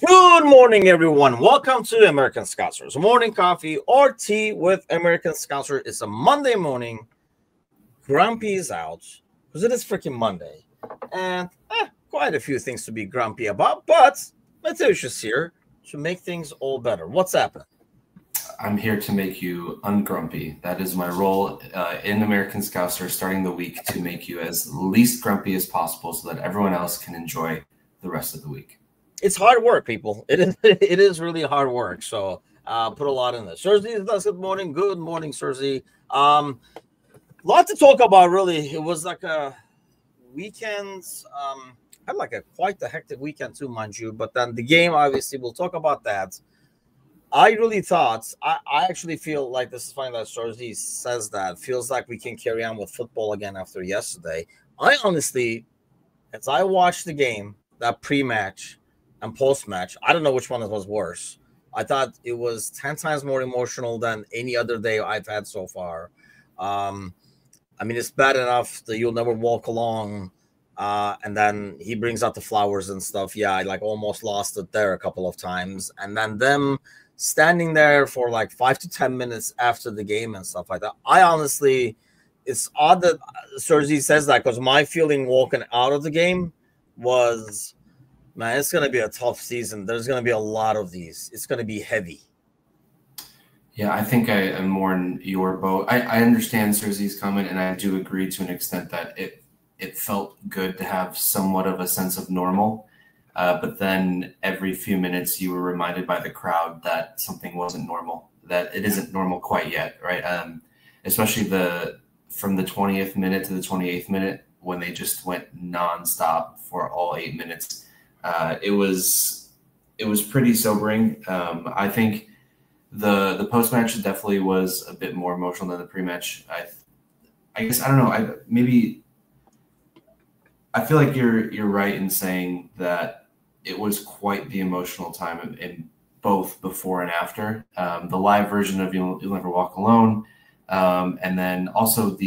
Good morning, everyone. Welcome to American Scousers Morning Coffee or Tea with American Scouser. It's a Monday morning. Grumpy is out because it is freaking Monday, and quite a few things to be grumpy about. But Mateta's here to make things all better. What's happening? I'm here to make you ungrumpy. That is my role in American Scouser, starting the week to make you as least grumpy as possible, so that everyone else can enjoy the rest of the week. It's hard work, people. It is. It is really hard work. So put a lot in this. Cersei, good morning. Good morning, Cersei. Lot to talk about. Really, it was like a weekend. Had like quite a hectic weekend too, mind you. But then the game, obviously, we'll talk about that. I really thought. I actually feel like this is funny that Cersei says that. Feels like we can carry on with football again after yesterday. I honestly, as I watched the game, that pre-match and post-match, I don't know which one was worse. I thought it was 10 times more emotional than any other day I've had so far. I mean, it's bad enough that you'll never walk along, and then he brings out the flowers and stuff. Yeah, I like almost lost it there a couple of times. And then them standing there for like 5 to 10 minutes after the game and stuff like that. I honestly, it's odd that Cersei says that, because my feeling walking out of the game was, man, it's going to be a tough season. There's going to be a lot of these. It's going to be heavy. Yeah, I think I am more in your boat. I understand Cersei's comment, and I do agree to an extent that it felt good to have somewhat of a sense of normal. But then every few minutes you were reminded by the crowd that something wasn't normal, that it isn't normal quite yet, right? Especially from the 20th minute to the 28th minute, when they just went nonstop for all 8 minutes. It was pretty sobering. I think the post match definitely was a bit more emotional than the pre match. I guess I don't know. I feel like you're right in saying that it was quite the emotional time in both before and after. The live version of You'll Never Walk Alone, and then also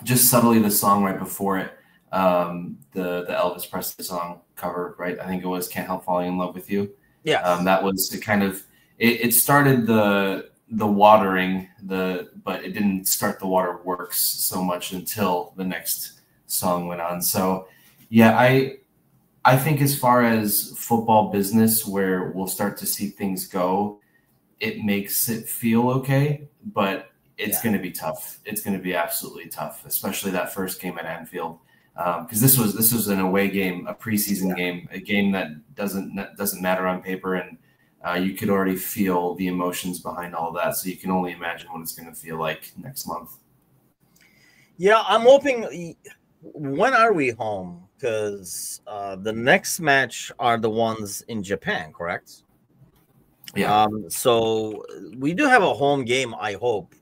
just subtly the song right before it. The Elvis Presley song cover, right? I think it was "Can't Help Falling in Love with You." Yeah, that was the kind of it started the watering, but it didn't start the waterworks so much until the next song went on. So yeah, I think as far as football business, where we'll start to see things go, it makes it feel okay, but it's going to be tough. It's going to be absolutely tough, especially that first game at Anfield. Because this was an away game, a preseason game, a game that doesn't matter on paper, and you could already feel the emotions behind all of that. So you can only imagine what it's going to feel like next month. Yeah, I'm hoping. When are we home? Because the next match are the ones in Japan, correct? Yeah. So we do have a home game, I hope.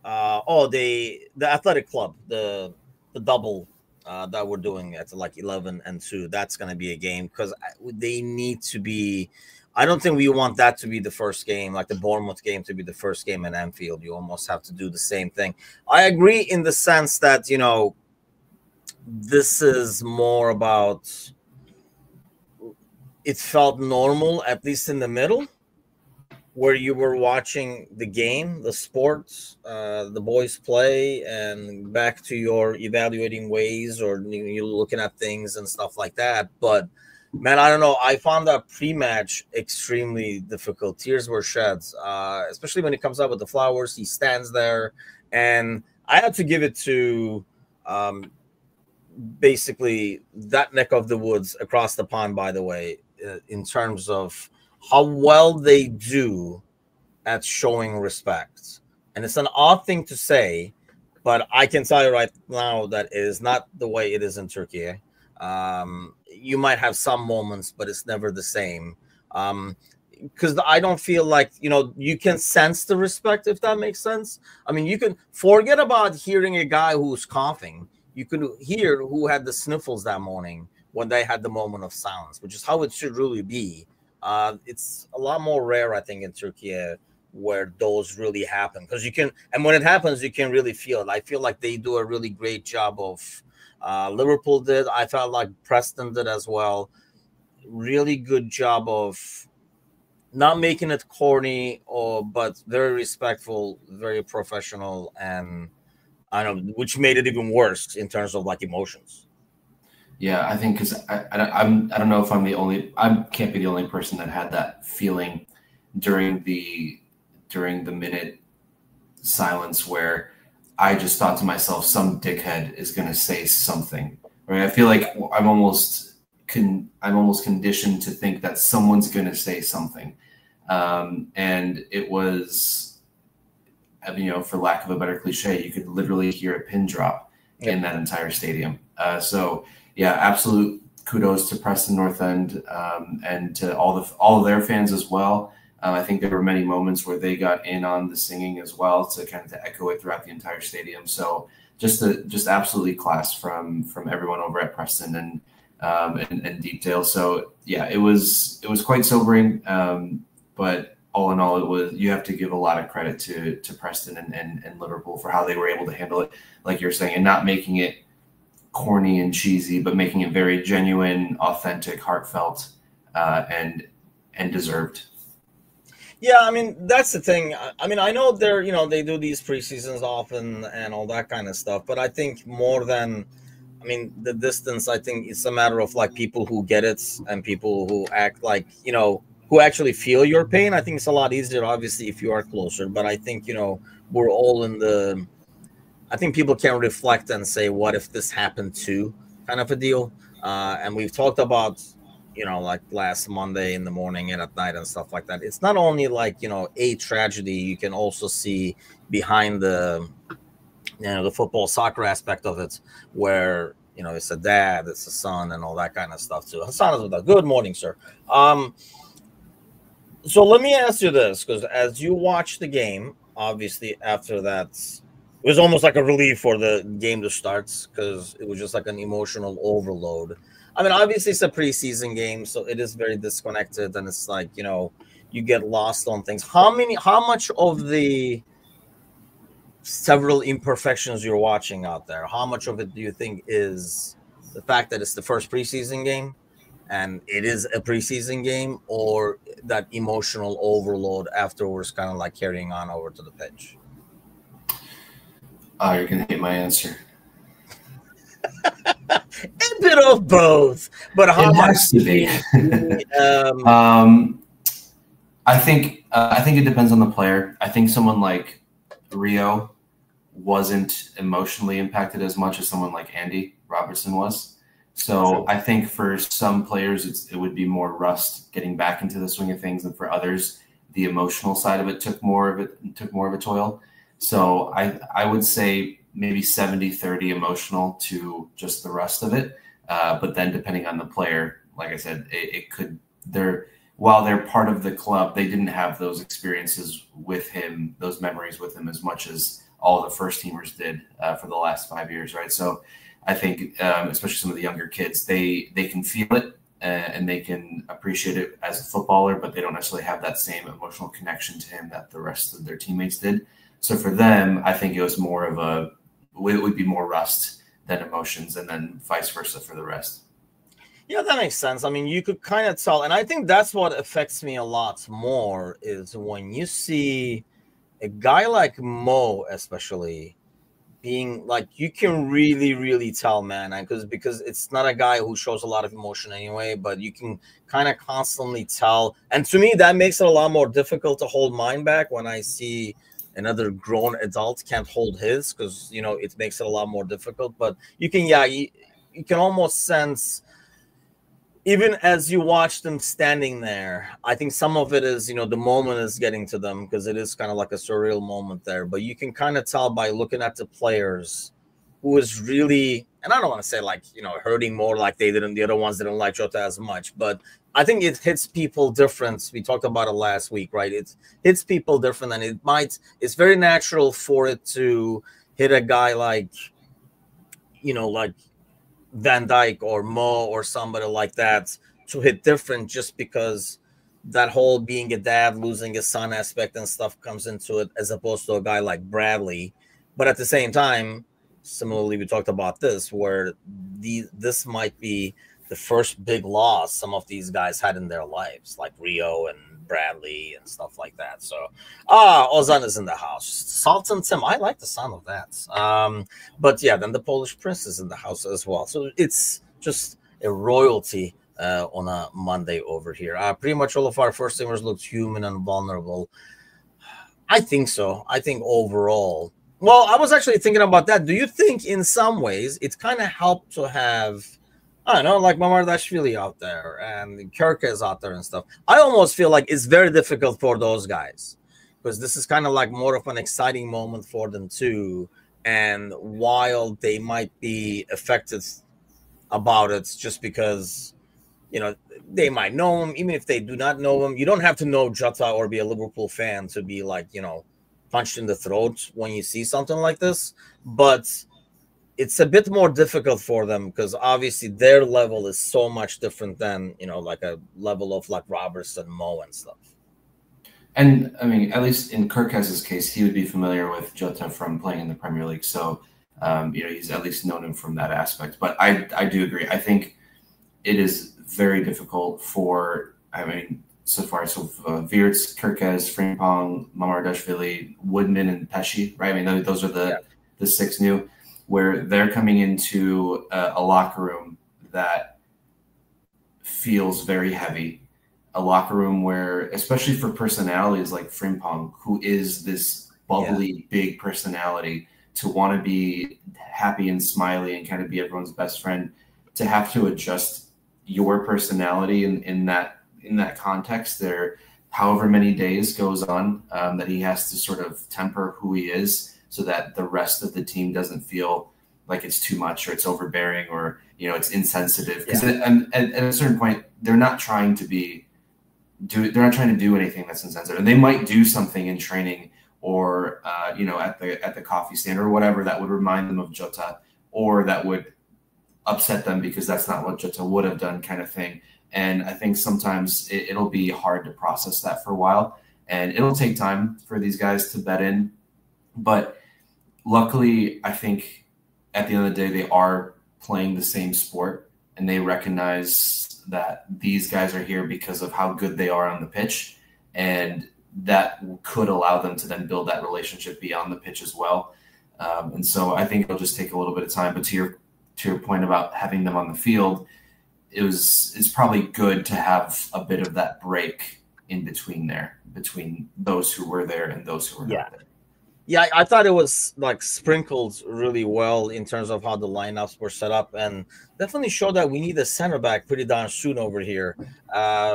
The athletic club, the double that we're doing at like 11 and 2. That's going to be a game, because they need to be. I don't think we want that to be the first game, like the Bournemouth game, to be the first game at Anfield. You almost have to do the same thing. I agree in the sense that, this is more about, it felt normal, at least in the middle, where you were watching the game, the sports, the boys play, and back to your evaluating ways, or you're looking at things and stuff like that. But man, I don't know. I found that pre-match extremely difficult. Tears were shed, especially when he comes out with the flowers. He stands there, and I had to give it to basically that neck of the woods across the pond, by the way, in terms of how well they do at showing respect. And it's an odd thing to say, but I can tell you right now that it is not the way it is in Turkey. You might have some moments, but it's never the same. Because I don't feel like, you can sense the respect, if that makes sense. I mean, you can forget about hearing a guy who's coughing. You could hear who had the sniffles that morning when they had the moment of silence, which is how it should really be. It's a lot more rare, I think, in Turkey, where those really happen, because you can, and when it happens, you can really feel it. I feel like they do a really great job of Liverpool did. I felt like Preston did as well. really good job of not making it corny but very respectful, very professional, and I don't know, which made it even worse in terms of like emotions. Yeah, I think because I don't know if I can't be the only person that had that feeling during the minute silence where I just thought to myself, some dickhead is going to say something. Right? I feel like I'm almost conditioned to think that someone's going to say something, and it was, for lack of a better cliche, you could literally hear a pin drop in that entire stadium. So yeah, absolute kudos to Preston North End, and to all of their fans as well. I think there were many moments where they got in on the singing as well to kind of echo it throughout the entire stadium. So just absolutely class from everyone over at Preston and Deepdale. So yeah, it was quite sobering. But all in all, you have to give a lot of credit to Preston and Liverpool for how they were able to handle it, like you're saying, and not making it corny and cheesy, but making it very genuine, authentic, heartfelt, and deserved. Yeah, I mean, that's the thing. I mean, I know they do these preseasons often and all that kind of stuff, but I think more than, I mean, the distance, I think it's a matter of like people who get it and people who act like, who actually feel your pain. I think it's a lot easier, obviously, if you are closer, but I think, we're all I think people can reflect and say, what if this happened too, kind of a deal. And we've talked about, like last Monday in the morning and at night and stuff like that. It's not only like, a tragedy, you can also see behind the football soccer aspect of it, where, it's a dad, it's a son, and all that kind of stuff too. Hassan is with us. Good morning, sir. So let me ask you this, because as you watch the game, obviously after that, it was almost like a relief for the game to start, because it was just like an emotional overload. I mean, obviously it's a preseason game, so it is very disconnected, and it's like, you get lost on things. How much of the several imperfections you're watching out there, how much of it do you think is the fact that it's the first preseason game and it is a preseason game, or that emotional overload afterwards kind of like carrying on over to the pitch? Oh, you're going to hate my answer. A bit of both, but how much? Has to be. I think it depends on the player. I think someone like Rio wasn't emotionally impacted as much as someone like Andy Robertson was. So I think for some players, it would be more rust getting back into the swing of things, and for others, the emotional side of it took more of a toll. So I would say maybe 70-30 emotional to just the rest of it. But then depending on the player, like I said, while they're part of the club, they didn't have those experiences with him, those memories with him as much as all the first teamers did for the last 5 years, right? So I think, especially some of the younger kids, they can feel it and they can appreciate it as a footballer, but they don't necessarily have that same emotional connection to him that the rest of their teammates did. So for them, I think it was more of it would be more rust than emotions, and then vice versa for the rest. Yeah, that makes sense. I mean, you could kind of tell, and I think that's what affects me a lot more is when you see a guy like Mo, especially, being like, you can really, really tell, man, because it's not a guy who shows a lot of emotion anyway, but you can kind of constantly tell. And to me, that makes it a lot more difficult to hold mine back when I see another grown adult can't hold his, because, it makes it a lot more difficult. But you can, you can almost sense, even as you watch them standing there, I think some of it is, the moment is getting to them, because it is kind of like a surreal moment there. But you can kind of tell by looking at the players who is really, and I don't want to say like, hurting more like they didn't, the other ones didn't like Jota as much, but I think it hits people different. We talked about it last week, right? It hits people different, and it's very natural for it to hit a guy like, like Van Dijk or Mo or somebody like that to hit different, just because that whole being a dad, losing a son aspect and stuff comes into it, as opposed to a guy like Bradley. But at the same time, similarly, we talked about this, where this might be the first big loss some of these guys had in their lives, like Rio and Bradley and stuff like that. So, Ozan is in the house. Sultan Tim, I like the sound of that. But yeah, then the Polish Prince is in the house as well. So it's just a royalty on a Monday over here. Pretty much all of our first teamers looked human and vulnerable. I think so. I think overall. Well, I was actually thinking about that. Do you think in some ways it's kind of helped to have, I don't know, like Mamardashvili out there and Kirkes out there and stuff? I almost feel like it's very difficult for those guys because this is kind of like more of an exciting moment for them too. And while they might be affected about it just because, you know, they might know him, even if they do not know him. You don't have to know Jota or be a Liverpool fan to be like, you know, punched in the throat when you see something like this. But it's a bit more difficult for them because obviously their level is so much different than, you know, like a level of like Robertson, Mo and stuff. And I mean, at least in Kirkes' case, he would be familiar with Jota from playing in the Premier League. So, you know, he's at least known him from that aspect. But I do agree. I think it is very difficult for, I mean, so Wirtz, Kirkes, Frimpong, Mamardashvili, Woodman, and Pesci, right? I mean, those are the six new, where they're coming into a locker room that feels very heavy, a locker room where, especially for personalities like Frimpong, who is this bubbly, big personality, to want to be happy and smiley and kind of be everyone's best friend, to have to adjust your personality in that context there, however many days goes on, that he has to sort of temper who he is so that the rest of the team doesn't feel like it's too much or it's overbearing or, you know, it's insensitive. Because at a certain point, they're not trying to do anything that's insensitive. And they might do something in training or, you know, at the coffee stand or whatever that would remind them of Jota, or that would upset them because that's not what Jota would have done, kind of thing. And I think sometimes it'll be hard to process that for a while, and it'll take time for these guys to bed in. But luckily, I think at the end of the day, they are playing the same sport, and they recognize that these guys are here because of how good they are on the pitch, and that could allow them to then build that relationship beyond the pitch as well. And so I think it'll just take a little bit of time. But to your point about having them on the field, it's probably good to have a bit of that break in between those who were there and those who were not there. Yeah, I thought it was like sprinkled really well in terms of how the lineups were set up, and definitely showed that we need a center back pretty darn soon over here,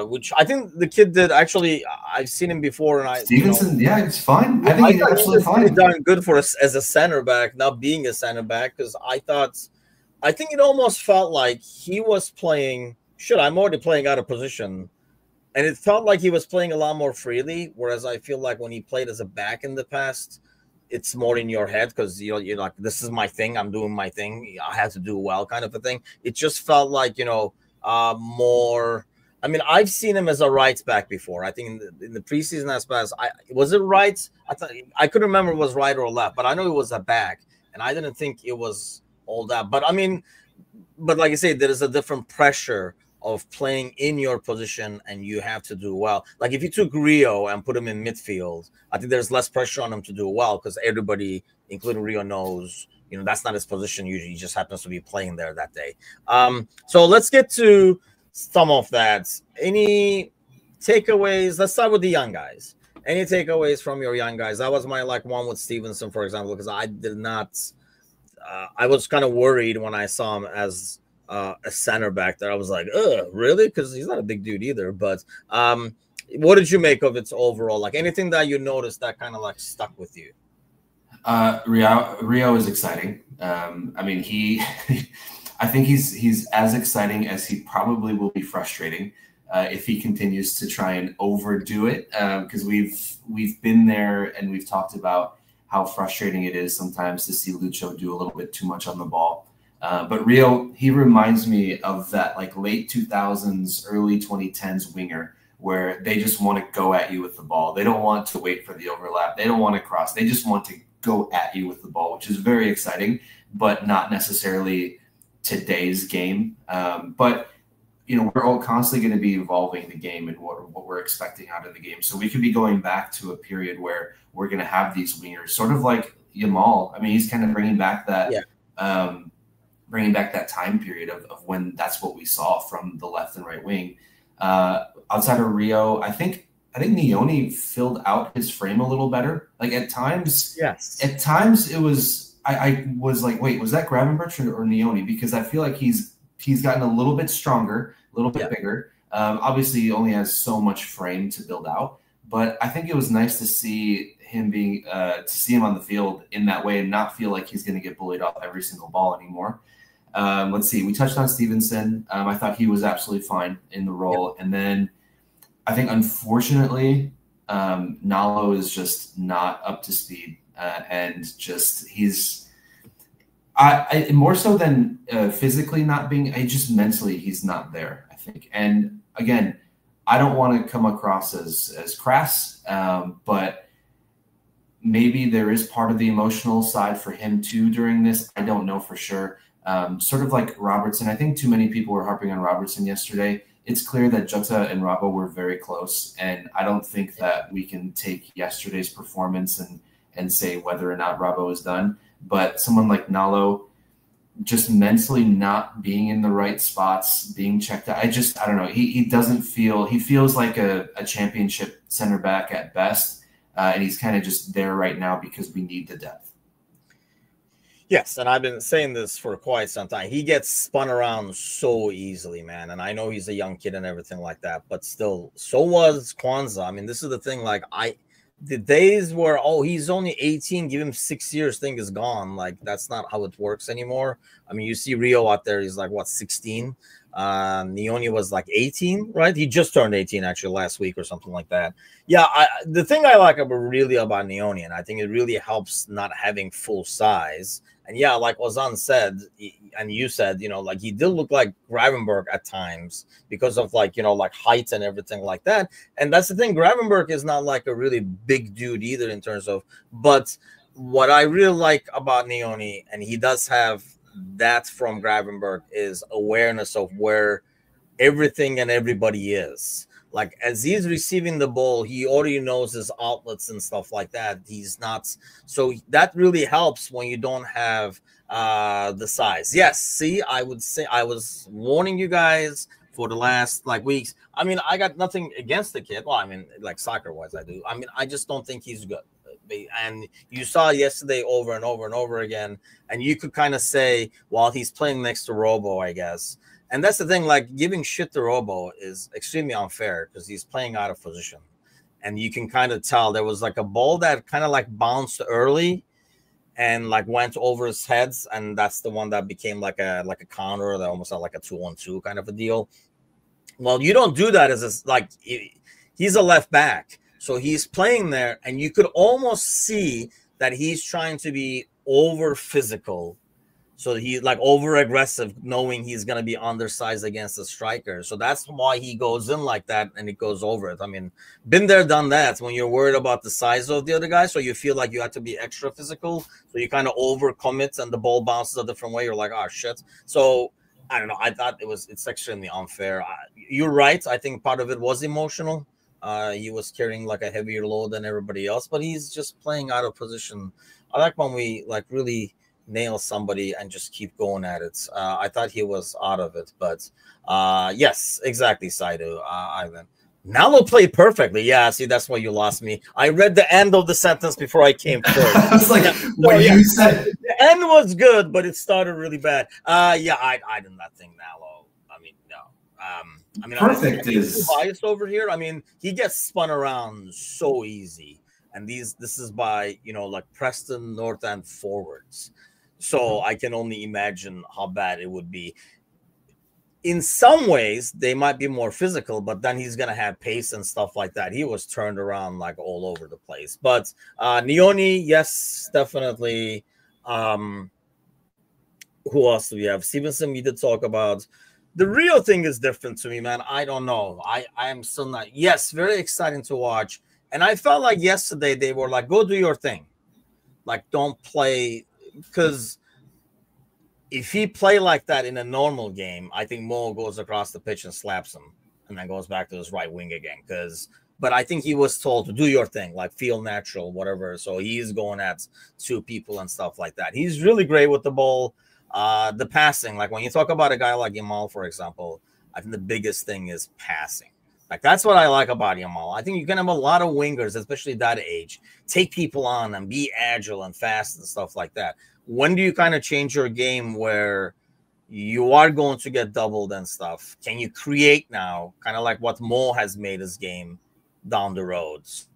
which I think the kid did. Actually, I've seen him before, and Stevenson, it's fine. I think he's absolutely fine. Pretty darn good for us as a center back, not being a center back, because I think it almost felt like he was playing. I'm already playing out of position. And it felt like he was playing a lot more freely, whereas I feel like when he played as a back in the past, it's more in your head because you're like, this is my thing. I'm doing my thing. I have to do well, kind of a thing. It just felt like, more. I mean, I've seen him as a right back before. I think in the preseason as past, was it right? I couldn't remember if it was right or left, but I know it was a back, and I didn't think it was all that. But I mean, like I say, there is a different pressure of playing in your position, and you have to do well. Like if you took Rio and put him in midfield, I think there's less pressure on him to do well because everybody, including Rio, knows that's not his position. Usually, he just happens to be playing there that day. So let's get to some of that. Any takeaways? Let's start with the young guys. Any takeaways from your young guys? That was my one with Stevenson, for example, because I did not. I was kind of worried when I saw him as a center back there. I was like, really? Because he's not a big dude either. But what did you make of it overall? Like anything that you noticed that kind of stuck with you? Rio is exciting. I mean, I think he's as exciting as he probably will be frustrating if he continues to try and overdo it. Because we've been there and we've talked about how frustrating it is sometimes to see Lucho do a little bit too much on the ball. But Rio, he reminds me of that late 2000s, early 2010s winger where they just want to go at you with the ball. They don't want to wait for the overlap. They don't want to cross. They just want to go at you with the ball, which is very exciting, but not necessarily today's game. But you know, we're all constantly going to be evolving the game and what we're expecting out of the game. So we could be going back to a period where we're going to have these wingers, sort of like Yamal. I mean, he's kind of bringing back that, bringing back that time period of when that's what we saw from the left and right wing. Outside of Rio, I think Nioni filled out his frame a little better. Like at times, at times it was, I was like, wait, was that Gravenberch or Nioni? Because I feel like he's gotten a little bit stronger, a little bit bigger. Obviously, he only has so much frame to build out, but I think it was nice to see him on the field in that way and not feel like he's going to get bullied off every single ball anymore. Let's see. We touched on Stevenson. I thought he was absolutely fine in the role, and then I think unfortunately, Nalo is just not up to speed, and just I more so than physically not being, just mentally he's not there, I think. And again, I don't want to come across as crass, but maybe there is part of the emotional side for him too during this. I don't know for sure. Sort of like Robertson. I think too many people were harping on Robertson yesterday. It's clear that Jota and Robbo were very close, and I don't think that we can take yesterday's performance and say whether or not Robbo is done. But someone like Nalo, just mentally not being in the right spots, being checked out. I don't know. He doesn't feel, he feels like a championship center back at best. And he's kind of just there right now because we need the depth. Yes, and I've been saying this for quite some time. He gets spun around so easily, man. And I know he's a young kid and everything like that, but still, so was Kwanzaa. I mean, this is the thing. Like, the days where, oh, he's only 18, give him 6 years thing is gone. Like, that's not how it works anymore. I mean, you see Rio out there, he's like, what, 16? Nioni was like 18, right? He just turned 18 actually last week or something like that. Yeah, the thing I like about Nioni, and I think it really helps not having full size. And yeah, like Ozan said, and you said, you know, like he did look like Gravenberch at times because of like, you know, like height and everything like that. And that's the thing. Gravenberch is not like a really big dude either in terms of, but what I really like about Nioni, and he does have that from Gravenberch, is awareness of where everything and everybody is. Like, as he's receiving the ball, he already knows his outlets and stuff like that. He's not, so that really helps when you don't have the size. Yes, see, I would say I was warning you guys for the last like weeks. I mean, I got nothing against the kid. Well, I mean, like soccer-wise, I do. I mean, I just don't think he's good. And you saw yesterday over and over and over again, and you could kind of say, well, he's playing next to Robo, I guess. And that's the thing, like giving shit to Robo is extremely unfair because he's playing out of position. And you can kind of tell there was like a ball that kind of like bounced early and like went over his heads. And that's the one that became like a counter that almost had like a 2-on-2 kind of a deal. Well, you don't do that as like he's a left back. So he's playing there and you could almost see that he's trying to be over physical. So he's like over aggressive, knowing he's going to be undersized against the striker. So that's why he goes in like that and it goes over it. I mean, been there, done that when you're worried about the size of the other guy. So you feel like you have to be extra physical. So you kind of overcommit and the ball bounces a different way. You're like, oh, shit. So I don't know. I thought it's extremely unfair. You're right. I think part of it was emotional. He was carrying like a heavier load than everybody else, but he's just playing out of position. I like when we like really nail somebody and just keep going at it. I thought he was out of it, but yes, exactly, Saidu, Ivan. Nalo played perfectly. Yeah, see, that's why you lost me. I read the end of the sentence before I came forward. I was like, what you said. The end was good, but it started really bad. Yeah, I did not think Nalo. I mean, no. I mean, perfect is biased over here. I mean, he gets spun around so easy, and this is by, you know, like Preston North End forwards. So I can only imagine how bad it would be. In some ways, they might be more physical, but then he's going to have pace and stuff like that. He was turned around like all over the place. But Nioni, yes, definitely. Who else do we have? Stevenson, we did talk about. The real thing is different to me, man. I don't know. I am still not. Yes, very exciting to watch. And I felt like yesterday they were like, go do your thing. Like, don't play. Because if he play like that in a normal game, I think Mo goes across the pitch and slaps him and then goes back to his right wing again. But I think he was told to do your thing, like feel natural, whatever. So he's going at two people and stuff like that. He's really great with the ball. The passing, like when you talk about a guy like Yamal, for example, I think the biggest thing is passing. Like that's what I like about Yamal. I think you can have a lot of wingers, especially that age, take people on and be agile and fast and stuff like that. When do you kind of change your game where you are going to get doubled and stuff? Can you create now, kind of like what Mo has made his game down the roads?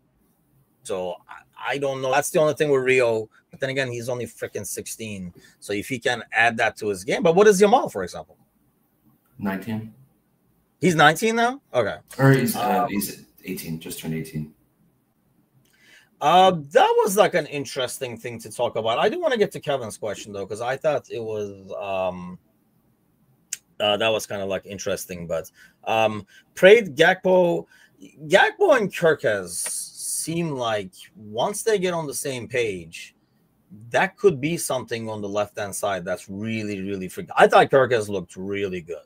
So I don't know. That's the only thing with Rio. But then again, he's only freaking 16. So if he can add that to his game. But what is Yamal, for example? 19. He's 19 now? Okay. Or he's 18, just turned 18. That was like an interesting thing to talk about. I do want to get to Kevin's question though, because I thought it was that was kind of like interesting. But Prade, Gakpo and Kirkez seem like once they get on the same page, that could be something on the left-hand side that's really, really freaking. I thought Kirkez looked really good.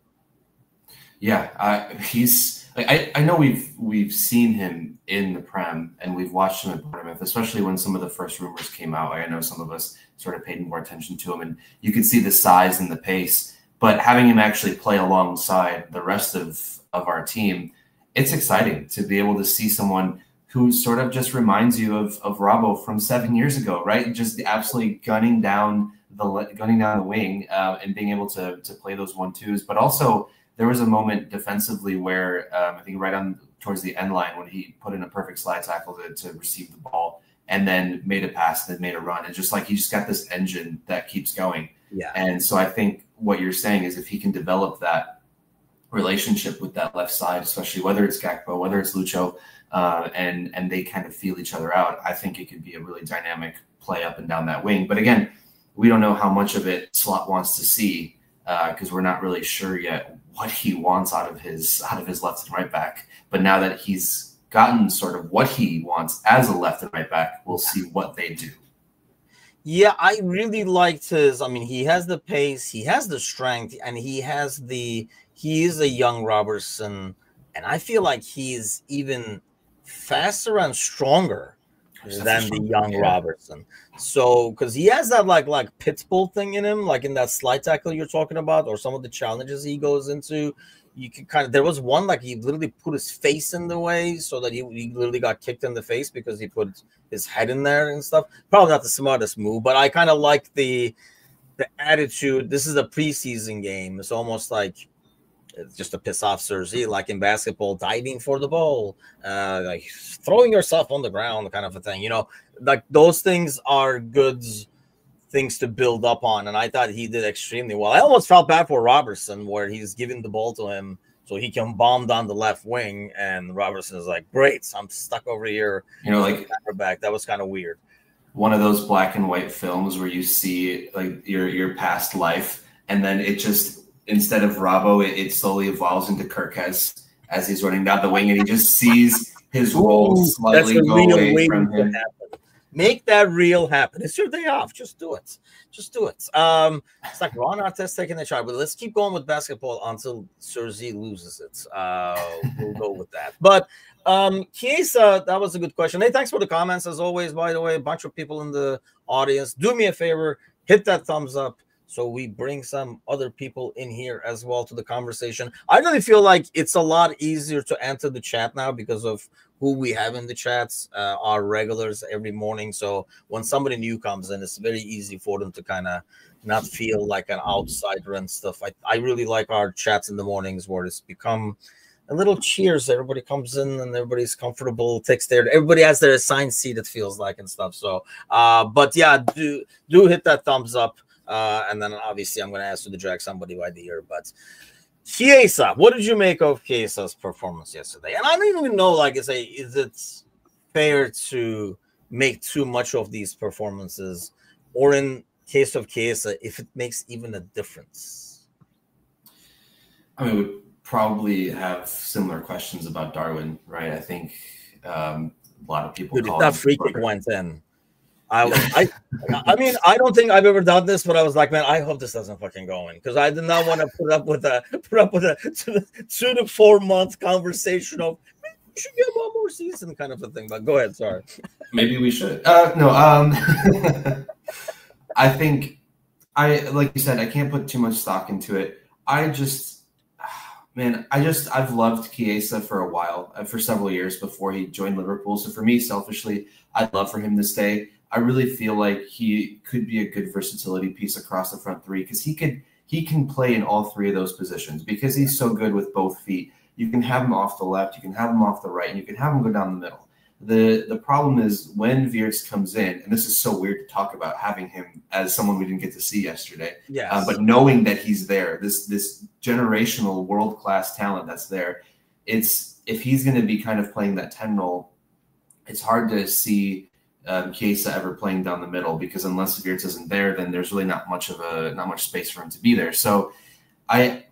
Yeah, he's. I know we've seen him in the Prem and we've watched him at Bournemouth, especially when some of the first rumors came out. I know some of us sort of paid more attention to him, and you could see the size and the pace. But having him actually play alongside the rest of our team, it's exciting to be able to see someone who sort of just reminds you of Robbo from 7 years ago, right? Just absolutely gunning down the wing and being able to play those 1-2s, but also. There was a moment defensively where I think right on towards the end line when he put in a perfect slide tackle to receive the ball and then made a pass, then made a run. And just like he just got this engine that keeps going. Yeah. And so I think what you're saying is if he can develop that relationship with that left side, especially whether it's Gakpo, whether it's Lucho, and they kind of feel each other out, I think it could be a really dynamic play up and down that wing. But again, we don't know how much of it Slot wants to see because we're not really sure yet what he wants out of his left and right back. But now that he's gotten sort of what he wants as a left and right back, we'll see what they do. Yeah, I really liked his. I mean, he has the pace, he has the strength, and he is a young Robertson, and I feel like he's even faster and stronger than the young Robertson. So, because he has that like Pitbull thing in him, like in that slide tackle you're talking about, or some of the challenges he goes into, you can kind of. There was one like he literally put his face in the way, so that he literally got kicked in the face because he put his head in there and stuff. Probably not the smartest move, but I kind of like the attitude. This is a preseason game. It's almost like. It's just to piss off Cersei, like in basketball, diving for the ball, like throwing yourself on the ground, kind of a thing. You know, like those things are good things to build up on. And I thought he did extremely well. I almost felt bad for Robertson, where he's giving the ball to him so he can bomb down the left wing, and Robertson is like, "Great, I'm stuck over here." You know, like back. That was kind of weird. One of those black and white films where you see like your past life, and then it just. Instead of Robbo, it slowly evolves into Kirkez as he's running down the wing, and he just sees his role slightly go away from him. Make that real happen. It's your day off. Just do it. Just do it. It's like Ron Artest taking the shot, but let's keep going with basketball until Cersei loses it. We'll go with that. But Chiesa, that was a good question. Hey, thanks for the comments as always. By the way, a bunch of people in the audience. Do me a favor, hit that thumbs up. So we bring some other people in here as well to the conversation. I really feel like it's a lot easier to enter the chat now because of who we have in the chats, our regulars every morning. So when somebody new comes in, it's very easy for them to kind of not feel like an outsider and stuff. I really like our chats in the mornings where it's become a little cheers. Everybody comes in and everybody's comfortable, everybody has their assigned seat, it feels like, and stuff. So, but yeah, do hit that thumbs up. And then obviously I'm going to ask you to drag somebody by the ear. But Chiesa, what did you make of Chiesa's performance yesterday? And I don't even know, like I say, is it fair to make too much of these performances? Or in case of Chiesa, if it makes even a difference? I mean, we probably have similar questions about Darwin, right? I think a lot of people Dude, if that free kick went in. I mean, I don't think I've ever done this, but I was like, man, I hope this doesn't fucking go in, because I did not want to put up with a 2 to 4 month conversation of we should get one more season kind of a thing. But go ahead, sorry. Maybe we should. No. I think like you said, I can't put too much stock into it. I've loved Chiesa for a while, for several years before he joined Liverpool. So for me, selfishly, I'd love for him to stay. I really feel like he could be a good versatility piece across the front three, because he can play in all three of those positions because he's so good with both feet. You can have him off the left, you can have him off the right, and you can have him go down the middle. The problem is when Wirtz comes in, and this is so weird to talk about having him as someone we didn't get to see yesterday. Yes. But knowing that he's there, this generational world-class talent that's there, if he's going to be kind of playing that 10 role, it's hard to see Chiesa ever playing down the middle, because unless Wirtz isn't there, then there's really not much space for him to be there. So I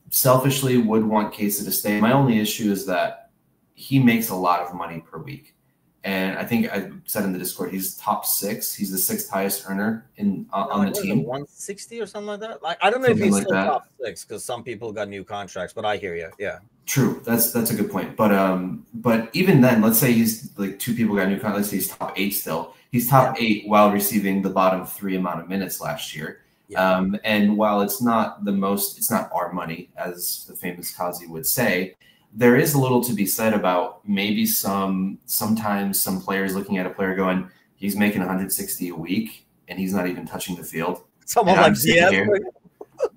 selfishly would want Chiesa to stay. My only issue is that he makes a lot of money per week. And I think I said in the Discord, he's top 6. He's the 6th highest earner on the team. 160 or something like that. Like, I don't know something if he's still top 6, because some people got new contracts, but I hear you. Yeah. True. That's a good point. But even then, let's say he's like 2 people got new contracts. Let's say he's top 8 still. He's top 8 while receiving the bottom 3 amount of minutes last year. Yeah. And while it's not our money, as the famous Kazi would say, there is a little to be said about maybe sometimes some players looking at a player going, he's making 160 a week and he's not even touching the field. Someone like here,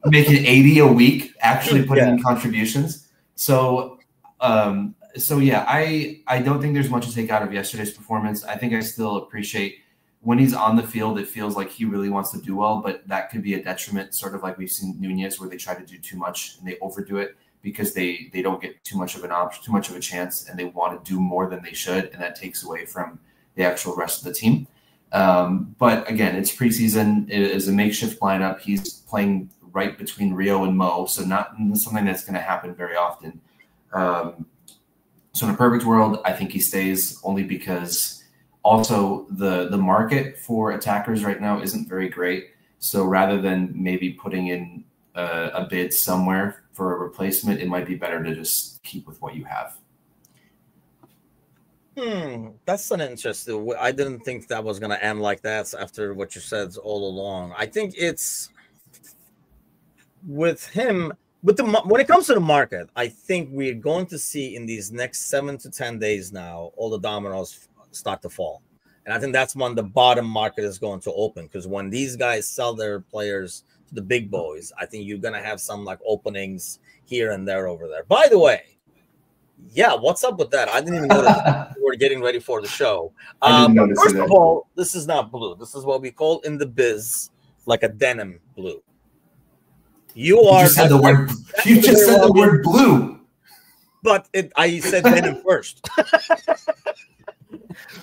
making 80 a week, actually putting in contributions. So yeah, I don't think there's much to take out of yesterday's performance. I think I still appreciate when he's on the field, it feels like he really wants to do well, but that could be a detriment, sort of like we've seen Nunez, where they try to do too much and they overdo it, because they don't get too much of an option, too much of a chance, and they want to do more than they should, and that takes away from the actual rest of the team. But again, it's preseason. It is a makeshift lineup. He's playing right between Rio and Mo, so not something that's going to happen very often. So in a perfect world, I think he stays, only because also the market for attackers right now isn't very great. So rather than maybe putting in a bid somewhere for a replacement, it might be better to just keep with what you have. That's an interesting. I didn't think that was going to end like that after what you said all along. I think it's with him, when it comes to the market, I think we're going to see in these next 7 to 10 days now, all the dominoes start to fall. And I think that's when the bottom market is going to open, because when these guys sell their players to the big boys, I think you're going to have some like openings here and there over there. By the way, yeah, what's up with that? I didn't even notice we were getting ready for the show. First of all, this is not blue. This is what we call in the biz like a denim blue. You just said the word blue. But I said denim first.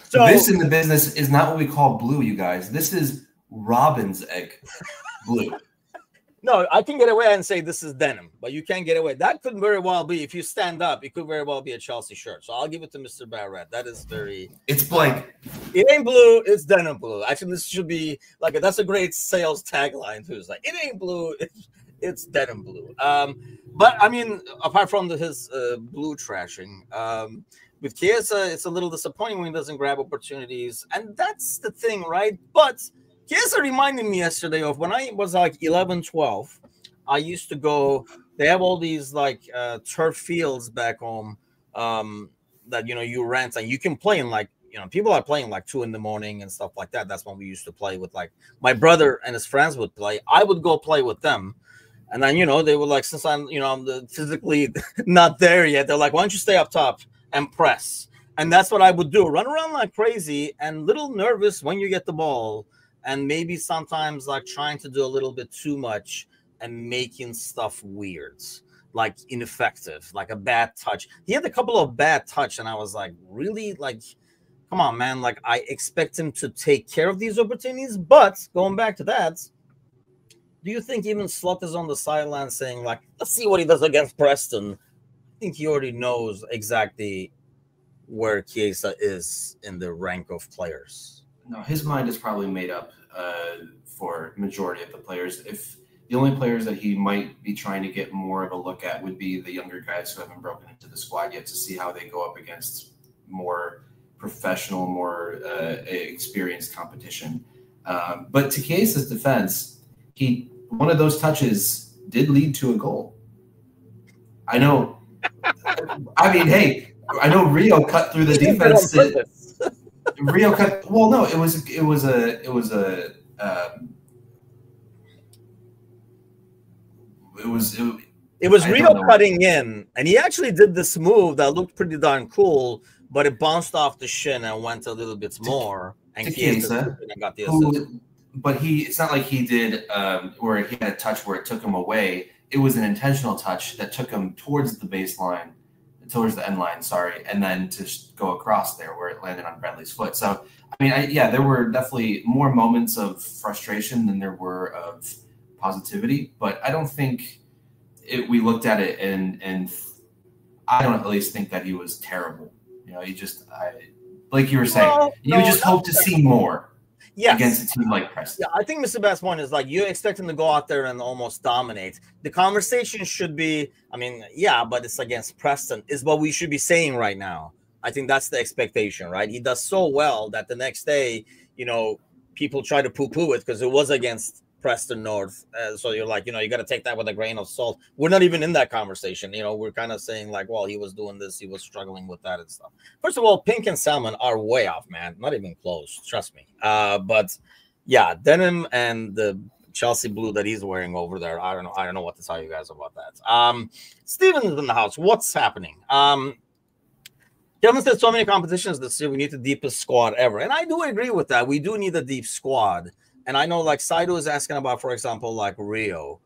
So this in the business is not what we call blue, you guys. This is robin's egg blue. No, I can get away and say this is denim, but you can't get away. That could very well be, if you stand up, it could very well be a Chelsea shirt. So I'll give it to Mr. Barrett. That is very... It's blank. It ain't blue, it's denim blue. Actually, this should be like that's a great sales tagline too. It's like, it ain't blue, it's denim blue. But I mean, apart from his blue trashing, with Chiesa, it's a little disappointing when he doesn't grab opportunities. And that's the thing, right? But Chiesa reminded me yesterday of when I was like 11, 12. I used to go, they have all these like turf fields back home that, you rent, and you can play in like, people are playing like 2 a.m. and stuff like that. That's when we used to play with, like, my brother and his friends would play. I would go play with them. And then, they were like, since I'm physically not there yet, they're like, why don't you stay up top and press? And that's what I would do, run around like crazy and little nervous when you get the ball, and maybe sometimes like trying to do a little bit too much and making stuff weird, like ineffective, like a bad touch. He had a couple of bad touch, and I was like, really? Like, come on, man. Like, I expect him to take care of these opportunities. But going back to that, do you think even Slot is on the sideline saying, like, let's see what he does against Preston? I think he already knows exactly where Chiesa is in the rank of players. No, his mind is probably made up for majority of the players. If the only players that he might be trying to get more of a look at would be the younger guys who haven't broken into the squad yet, to see how they go up against more professional, more experienced competition. But to Chiesa's defense, one of those touches did lead to a goal. I know. I mean, hey, I know Rio cut through the defense. Rio cut. Well, no, it was Rio cutting in, and he actually did this move that looked pretty darn cool, but it bounced off the shin and went a little bit more. And Chiesa got the assist. But it's not like he did where he had a touch where it took him away. It was an intentional touch that took him towards the baseline, towards the end line, sorry, and then to go across there where it landed on Bradley's foot. So, I mean, there were definitely more moments of frustration than there were of positivity, but I don't think we looked at it and I don't at least think that he was terrible. You know, like you were saying, you just hope to see more. Yes. Against a team like Preston. Yeah, I think Mr. Best one is like you expect him to go out there and almost dominate. The conversation should be, I mean, yeah, but it's against Preston is what we should be saying right now. I think that's the expectation, right? He does so well that the next day, you know, people try to poo-poo it because it was against Preston North. So you're like, you know, you got to take that with a grain of salt. We're not even in that conversation. You know, we're kind of saying like, well, he was doing this, he was struggling with that and stuff. First of all, Pink and Salmon are way off, man. Not even close. Trust me. But yeah, denim and the Chelsea blue that he's wearing over there. I don't know what to tell you guys about that. Steven is in the house. What's happening? Kevin said so many competitions this year. We need the deepest squad ever. And I do agree with that. We do need a deep squad. And I know like Saido is asking about, for example, like Rio.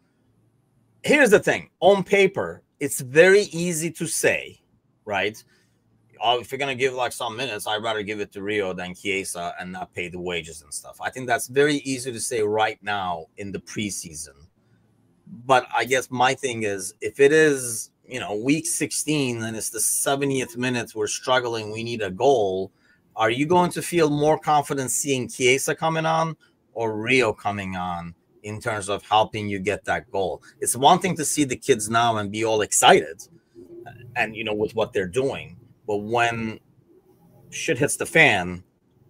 Here's the thing. On paper, it's very easy to say, right? If you're going to give like some minutes, I'd rather give it to Rio than Chiesa and not pay the wages and stuff. I think that's very easy to say right now in the preseason. But I guess my thing is, if it is, you know, week 16 and it's the 70th minute, we're struggling, we need a goal. Are you going to feel more confident seeing Chiesa coming on or Rio coming on in terms of helping you get that goal? It's one thing to see the kids now and be all excited and, you know, with what they're doing. But when shit hits the fan,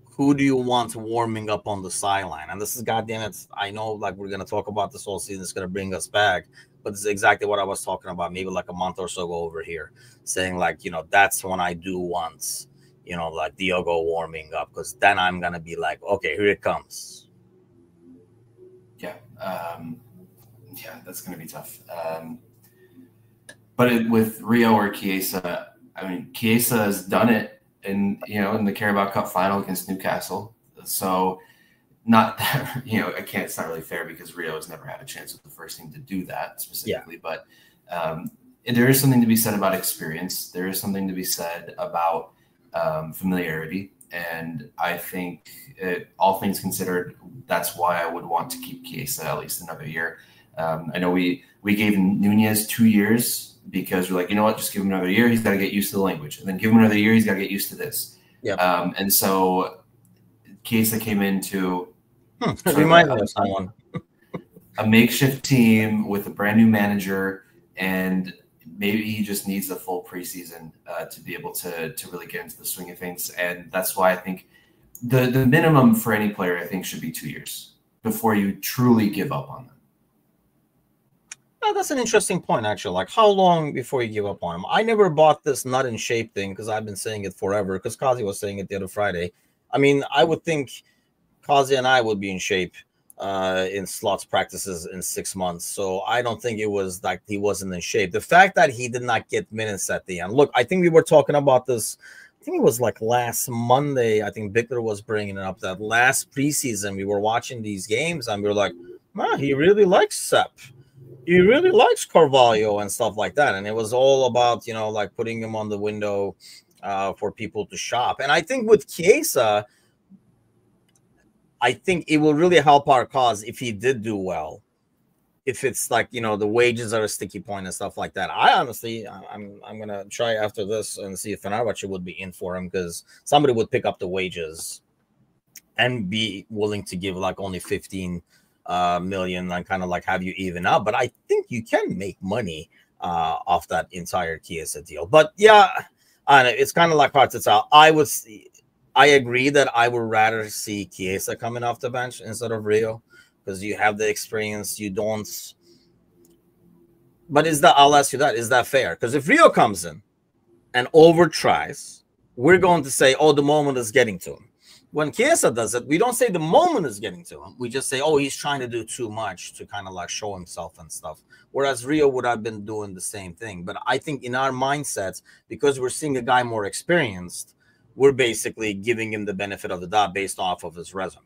who do you want warming up on the sideline? And this is, goddamn it, I know like we're going to talk about this whole season. It's going to bring us back. But this is exactly what I was talking about maybe like a month or so ago over here, saying like, you know, that's when I do want, you know, like Diogo warming up, because then I'm going to be like, okay, here it comes. Yeah, that's going to be tough. But with Rio or Chiesa, I mean, Chiesa has done it in the Carabao Cup final against Newcastle. So not that, you know, it's not really fair because Rio has never had a chance with the first team to do that specifically. Yeah. But there is something to be said about experience. There is something to be said about familiarity. And I think all things considered, that's why I would want to keep Chiesa at least another year. I know we gave Nunez 2 years because we're like, you know what, just give him another year. He's got to get used to the language. And then give him another year. He's got to get used to this. Yep. And so Chiesa came into a makeshift team with a brand new manager, and maybe he just needs a full preseason to be able to really get into the swing of things. And that's why I think the minimum for any player, I think, should be 2 years before you truly give up on them. Oh, that's an interesting point, actually. Like, how long before you give up on him? I never bought this not in shape thing because I've been saying it forever, because Kazi was saying it the other Friday. I mean, I would think Kazi and I would be in shape in slots practices in 6 months. So I don't think it was like he wasn't in shape. The fact that he did not get minutes at the end. Look, I think we were talking about this. I think it was like last Monday. I think Bickler was bringing it up that last preseason we were watching these games and we were like, man, he really likes Sepp. He really likes Carvalho and stuff like that. And it was all about, you know, like putting him on the window for people to shop. And I think with Chiesa, I think it will really help our cause if he did do well. If it's like, you know, the wages are a sticky point and stuff like that. I honestly, I'm going to try after this and see if Fenerbahce would be in for him, because somebody would pick up the wages and be willing to give like only 15 million and kind of like have you even out. But I think you can make money off that entire Chiesa deal. But yeah, I know, it's kind of like hard to tell. I agree that I would rather see Chiesa coming off the bench instead of Rio, because you have the experience. You don't. But I'll ask you that, is that fair? Because if Rio comes in and over tries, we're going to say, oh, the moment is getting to him. When Chiesa does it, we don't say the moment is getting to him. We just say, oh, he's trying to do too much to kind of like show himself and stuff. Whereas Rio would have been doing the same thing. But I think in our mindsets, because we're seeing a guy more experienced, we're basically giving him the benefit of the doubt based off of his resume.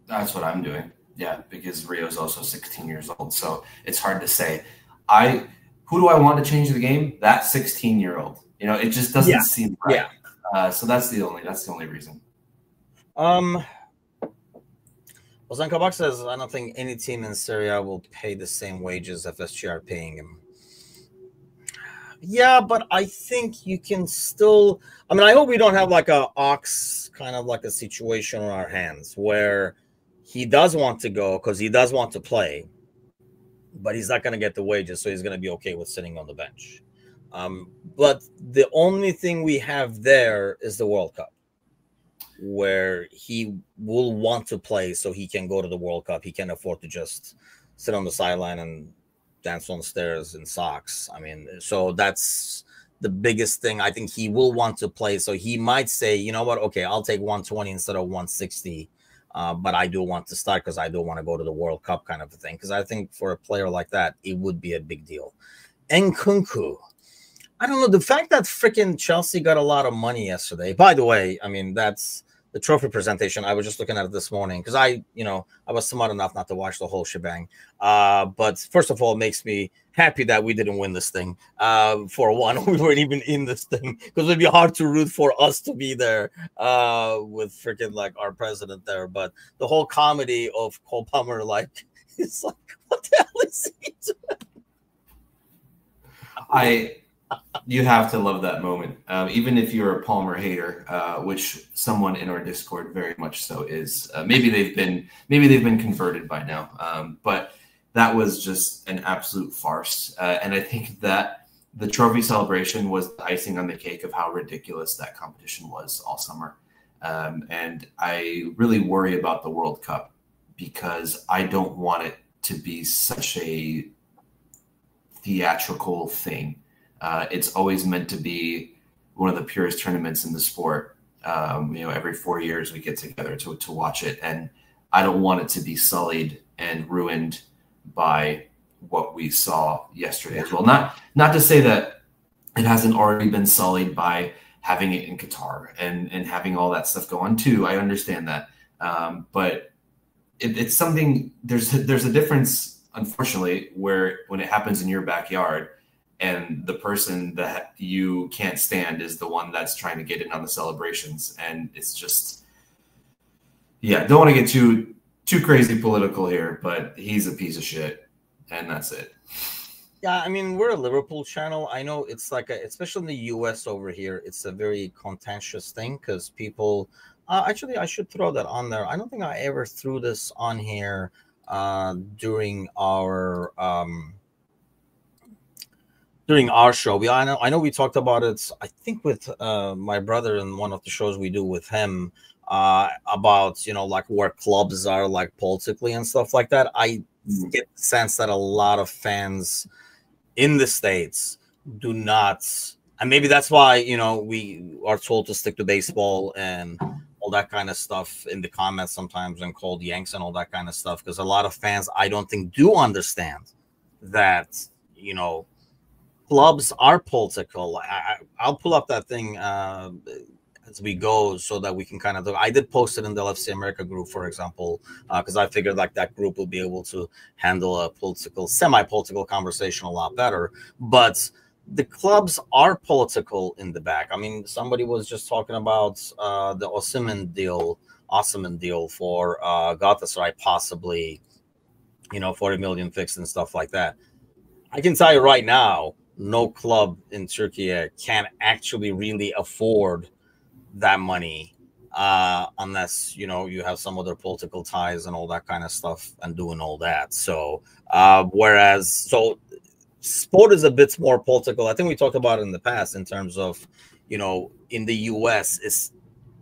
That's what I'm doing. Yeah, because Rio's also 16 years old. So it's hard to say. Who do I want to change the game? That 16-year-old. You know, it just doesn't seem right. Yeah. So that's the only reason. Ozan Kabak says, I don't think any team in Syria will pay the same wages FSG are paying him. Yeah, but I think you can still, I mean, I hope we don't have like a Ox kind of like a situation on our hands where he does want to go because he does want to play, but he's not going to get the wages, so he's going to be okay with sitting on the bench. But the only thing we have there is the World Cup, where he will want to play so he can go to the World Cup. He can't afford to just sit on the sideline and dance on stairs in socks. I mean, so that's the biggest thing. I think he will want to play, so he might say, you know what, okay, I'll take 120 instead of 160. But I do want to start because I do want to go to the World Cup kind of a thing. Because I think for a player like that, it would be a big deal. And Nkunku, I don't know. The fact that freaking Chelsea got a lot of money yesterday. By the way, I mean, that's the trophy presentation. I was just looking at it this morning because I was smart enough not to watch the whole shebang. But first of all, it makes me happy that we didn't win this thing. For one, we weren't even in this thing because it'd be hard to root for us to be there with freaking like our president there. But the whole comedy of Cole Palmer, like, it's like, what the hell is he doing? You have to love that moment, even if you're a Palmer hater, which someone in our Discord very much so is. Maybe they've been converted by now, but that was just an absolute farce. And I think that the trophy celebration was the icing on the cake of how ridiculous that competition was all summer. And I really worry about the World Cup because I don't want it to be such a theatrical thing. It's always meant to be one of the purest tournaments in the sport. Every 4 years we get together to watch it, and I don't want it to be sullied and ruined by what we saw yesterday as well. Not to say that it hasn't already been sullied by having it in Qatar and having all that stuff go on too. I understand that, but it's something. There's a difference, unfortunately, where when it happens in your backyard. And the person that you can't stand is the one that's trying to get in on the celebrations. And it's just, yeah, don't want to get too crazy political here, but he's a piece of shit. And that's it. Yeah, I mean, we're a Liverpool channel. I know it's like, especially in the US over here, it's a very contentious thing because people, actually, I should throw that on there. I don't think I ever threw this on here during our show. I know we talked about it, I think with my brother in one of the shows we do with him about, like where clubs are like politically and stuff like that. I get the sense that a lot of fans in the States do not, and maybe that's why, we are told to stick to baseball and all that kind of stuff in the comments sometimes and called Yanks and all that kind of stuff. Because a lot of fans, I don't think, do understand that, clubs are political. I'll pull up that thing as we go so that we can kind of. I did post it in the LFC America group, for example, because I figured like that group will be able to handle a semi-political conversation a lot better. But the clubs are political in the back. I mean, somebody was just talking about the Osimhen deal for Galatasaray, possibly, 40 million fixed and stuff like that. I can tell you right now, no club in Turkey can actually really afford that money unless you have some other political ties and all that kind of stuff and doing all that. So whereas sport is a bit more political. I think we talked about it in the past in terms of in the US is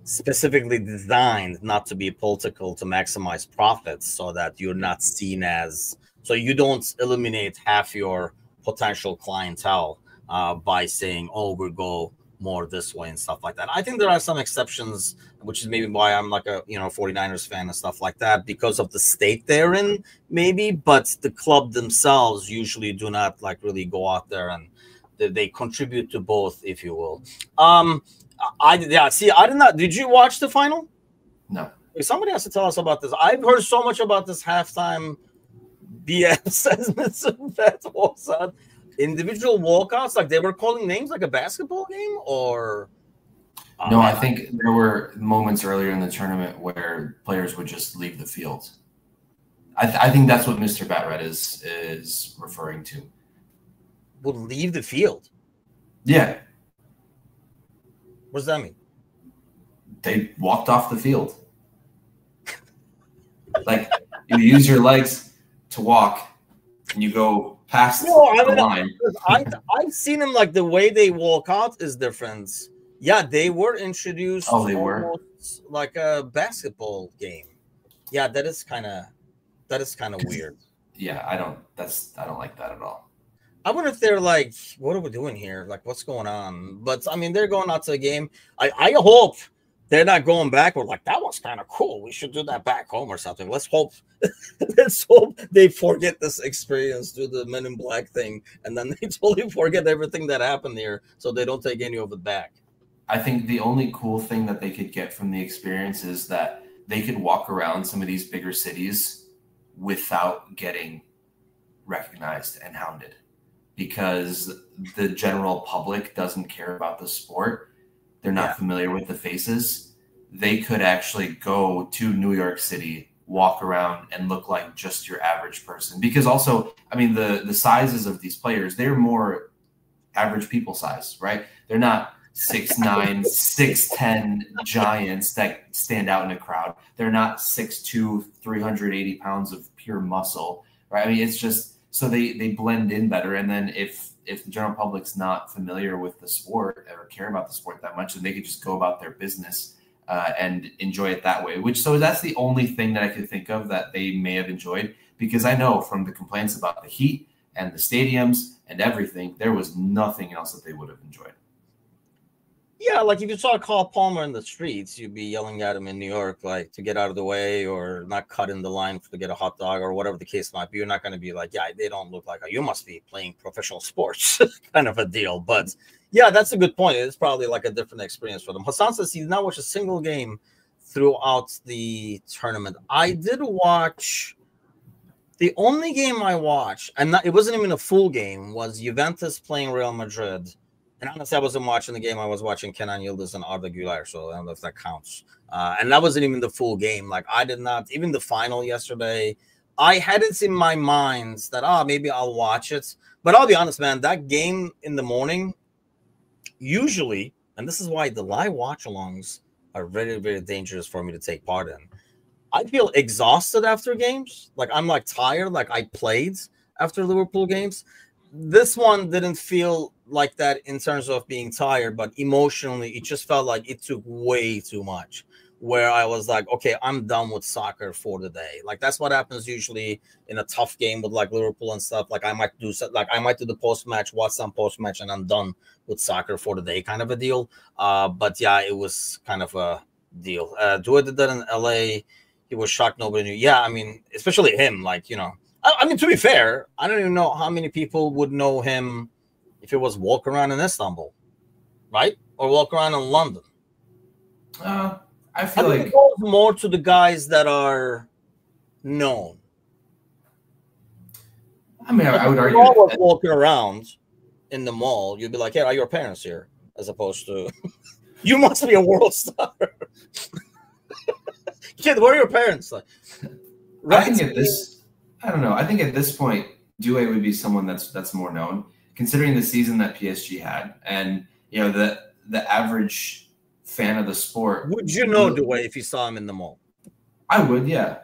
specifically designed not to be political, to maximize profits, so that you're not seen as, so you don't eliminate half your potential clientele by saying, oh, we'll go more this way and stuff like that. I think there are some exceptions, which is maybe why I'm like a 49ers fan and stuff like that, because of the state they're in, maybe. But the club themselves usually do not like really go out there, and they contribute to both, if you will. I did not. Did you watch the final? No. Somebody has to tell us about this. I've heard so much about this halftime BS that was individual walkouts, like they were calling names like a basketball game, or no? I think there were moments earlier in the tournament where players would just leave the field. I think that's what Mr. Batred is referring to. Would leave the field? Yeah. What does that mean? They walked off the field. Like you use your legs to walk, and you go past the line. I've seen them, like the way they walk out is different. Yeah, they were introduced. Oh, they were like a basketball game. Yeah, that is kind of weird. Yeah, I don't like that at all. I wonder if they're like, what are we doing here? Like, what's going on? But I mean, they're going out to the game. I hope they're not going back. We're like, that was kind of cool. We should do that back home or something. Let's hope they forget this experience, do the Men in Black thing, and then they totally forget everything that happened here, so they don't take any of it back. I think the only cool thing that they could get from the experience is that they could walk around some of these bigger cities without getting recognized and hounded, because the general public doesn't care about the sport. They're not familiar with the faces. They could actually go to New York City, walk around, and look like just your average person. Because also, I mean, the sizes of these players, they're more average people size, right? They're not 6'9", 6'10" giants that stand out in a crowd. They're not 6'2", 380 pounds of pure muscle, right? I mean, it's just, so they blend in better. And then if the general public's not familiar with the sport or care about the sport that much, then they could just go about their business and enjoy it that way. So that's the only thing that I could think of that they may have enjoyed, because I know from the complaints about the heat and the stadiums and everything, there was nothing else that they would have enjoyed. Yeah, like if you saw Carl Palmer in the streets, you'd be yelling at him in New York, like to get out of the way or not cut in the line to get a hot dog or whatever the case might be. You're not going to be like, yeah, they don't look like you must be playing professional sports kind of a deal. But yeah, that's a good point. It's probably like a different experience for them. Hassan says he did not watch a single game throughout the tournament. I did watch, the only game I watched, and it wasn't even a full game, was Juventus playing Real Madrid. And honestly, I wasn't watching the game. I was watching Kenan Yıldız and Arda Güler, so I don't know if that counts. And that wasn't even the full game. Like, I did not, even the final yesterday, I had it in my mind that, maybe I'll watch it. But I'll be honest, man, that game in the morning, usually, and this is why the live watch-alongs are very, very dangerous for me to take part in. I feel exhausted after games. Like, I'm like tired, like I played after Liverpool games. This one didn't feel like that in terms of being tired, but emotionally, it just felt like it took way too much, where I was like, okay, I'm done with soccer for the day. Like, that's what happens usually in a tough game with like Liverpool and stuff. Like, I might do the post-match, watch some post-match, and I'm done with soccer for the day kind of a deal. But yeah, it was kind of a deal. Dua did that in LA. He was shocked nobody knew. Yeah, I mean, especially him, like, I mean, to be fair, I don't even know how many people would know him if it was walk around in Istanbul, right? Or walk around in London. I feel like it goes more to the guys that are known. I mean, I would argue that walking around in the mall, you'd be like, "Hey, are your parents here?" As opposed to, "You must be a world star." Kid, where are your parents? Like, right? I think I don't know. I think at this point, Due would be someone that's more known, considering the season that PSG had, and the average fan of the sport. Would you know Dwayne if you saw him in the mall? I would, yeah.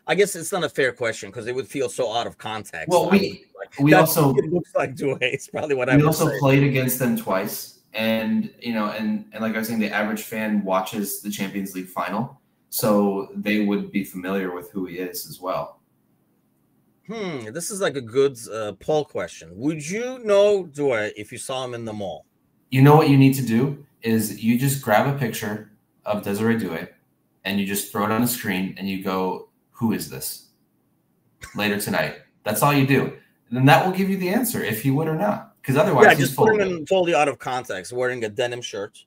I guess it's not a fair question because it would feel so out of context. Well, we also it looks like Dwayne. It's probably what I would say. We also played against them twice, and and like I was saying, the average fan watches the Champions League final, so they would be familiar with who he is as well. This is like a good poll question. Would you know Dwayne if you saw him in the mall? You know what you need to do is you just grab a picture of Desiree Doué and you just throw it on the screen and you go, who is this? Later tonight. That's all you do. And then that will give you the answer if he would or not. Because otherwise, yeah, just put him in totally out of context, wearing a denim shirt.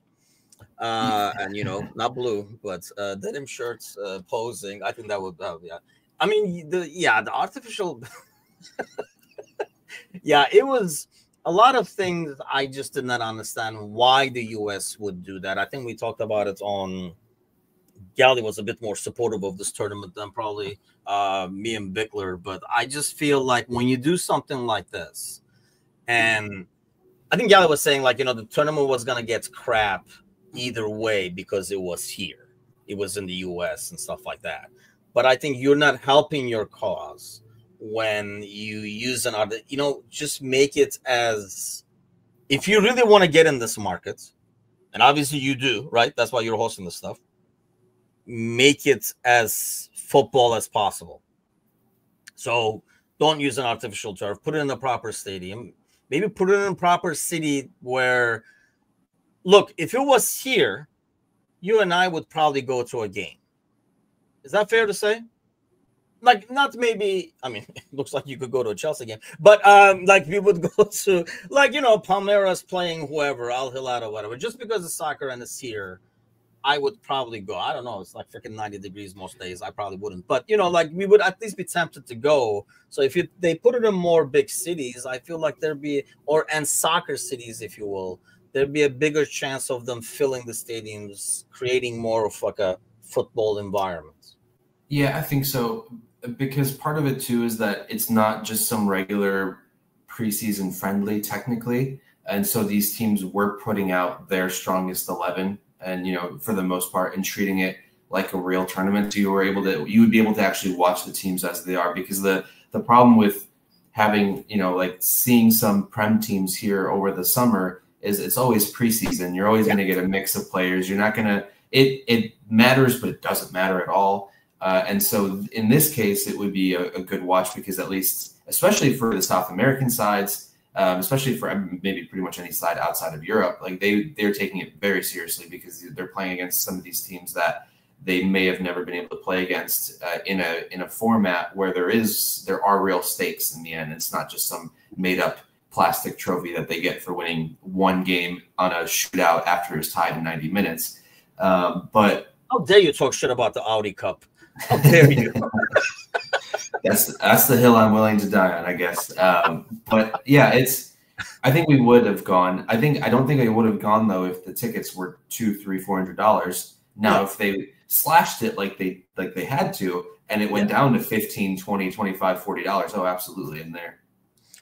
And not blue, but denim shirts, posing. I think that would yeah. I mean, the artificial yeah, it was a lot of things I just did not understand why the US would do that. I think we talked about it on Gally was a bit more supportive of this tournament than probably me and Bickler, but I just feel like when you do something like this, and I think Gally was saying like, the tournament was going to get crap either way because it was here. It was in the US and stuff like that. But I think you're not helping your cause when you use another, just make it as, if you really want to get in this market, and obviously you do, right? That's why you're hosting this stuff. Make it as football as possible. So don't use an artificial turf. Put it in the proper stadium. Maybe put it in a proper city where, look, if it was here, you and I would probably go to a game. Is that fair to say? Like, not maybe, I mean, it looks like you could go to a Chelsea game, but like we would go to, like, Palmeiras playing whoever, Al Hilal or whatever. Just because it's soccer and it's here, I would probably go. I don't know. It's like freaking 90 degrees most days. I probably wouldn't. But, like we would at least be tempted to go. So if they put it in more big cities, I feel like and soccer cities, if you will, there'd be a bigger chance of them filling the stadiums, creating more of like a football environment. Yeah, I think so. Because part of it, too, is that it's not just some regular preseason friendly, technically. And so these teams were putting out their strongest 11 and, for the most part, and treating it like a real tournament. So you would be able to actually watch the teams as they are, because the problem with having, like seeing some Prem teams here over the summer is it's always preseason. You're always going to get a mix of players. You're not going to, it matters, but it doesn't matter at all. And so in this case, it would be a good watch because at least, especially for the South American sides, especially for maybe pretty much any side outside of Europe, like they're taking it very seriously because they're playing against some of these teams that they may have never been able to play against in a format where there are real stakes in the end. It's not just some made up plastic trophy that they get for winning one game on a shootout after it's tied in 90 minutes. But how dare you talk shit about the Audi Cup? How dare you? That's the hill I'm willing to die on, I guess. But yeah, I think we would have gone. I don't think I would have gone though if the tickets were $200-$400. Now, if they slashed it like they had to, and it went down to $15, $20, $25, $40, oh, absolutely, in there.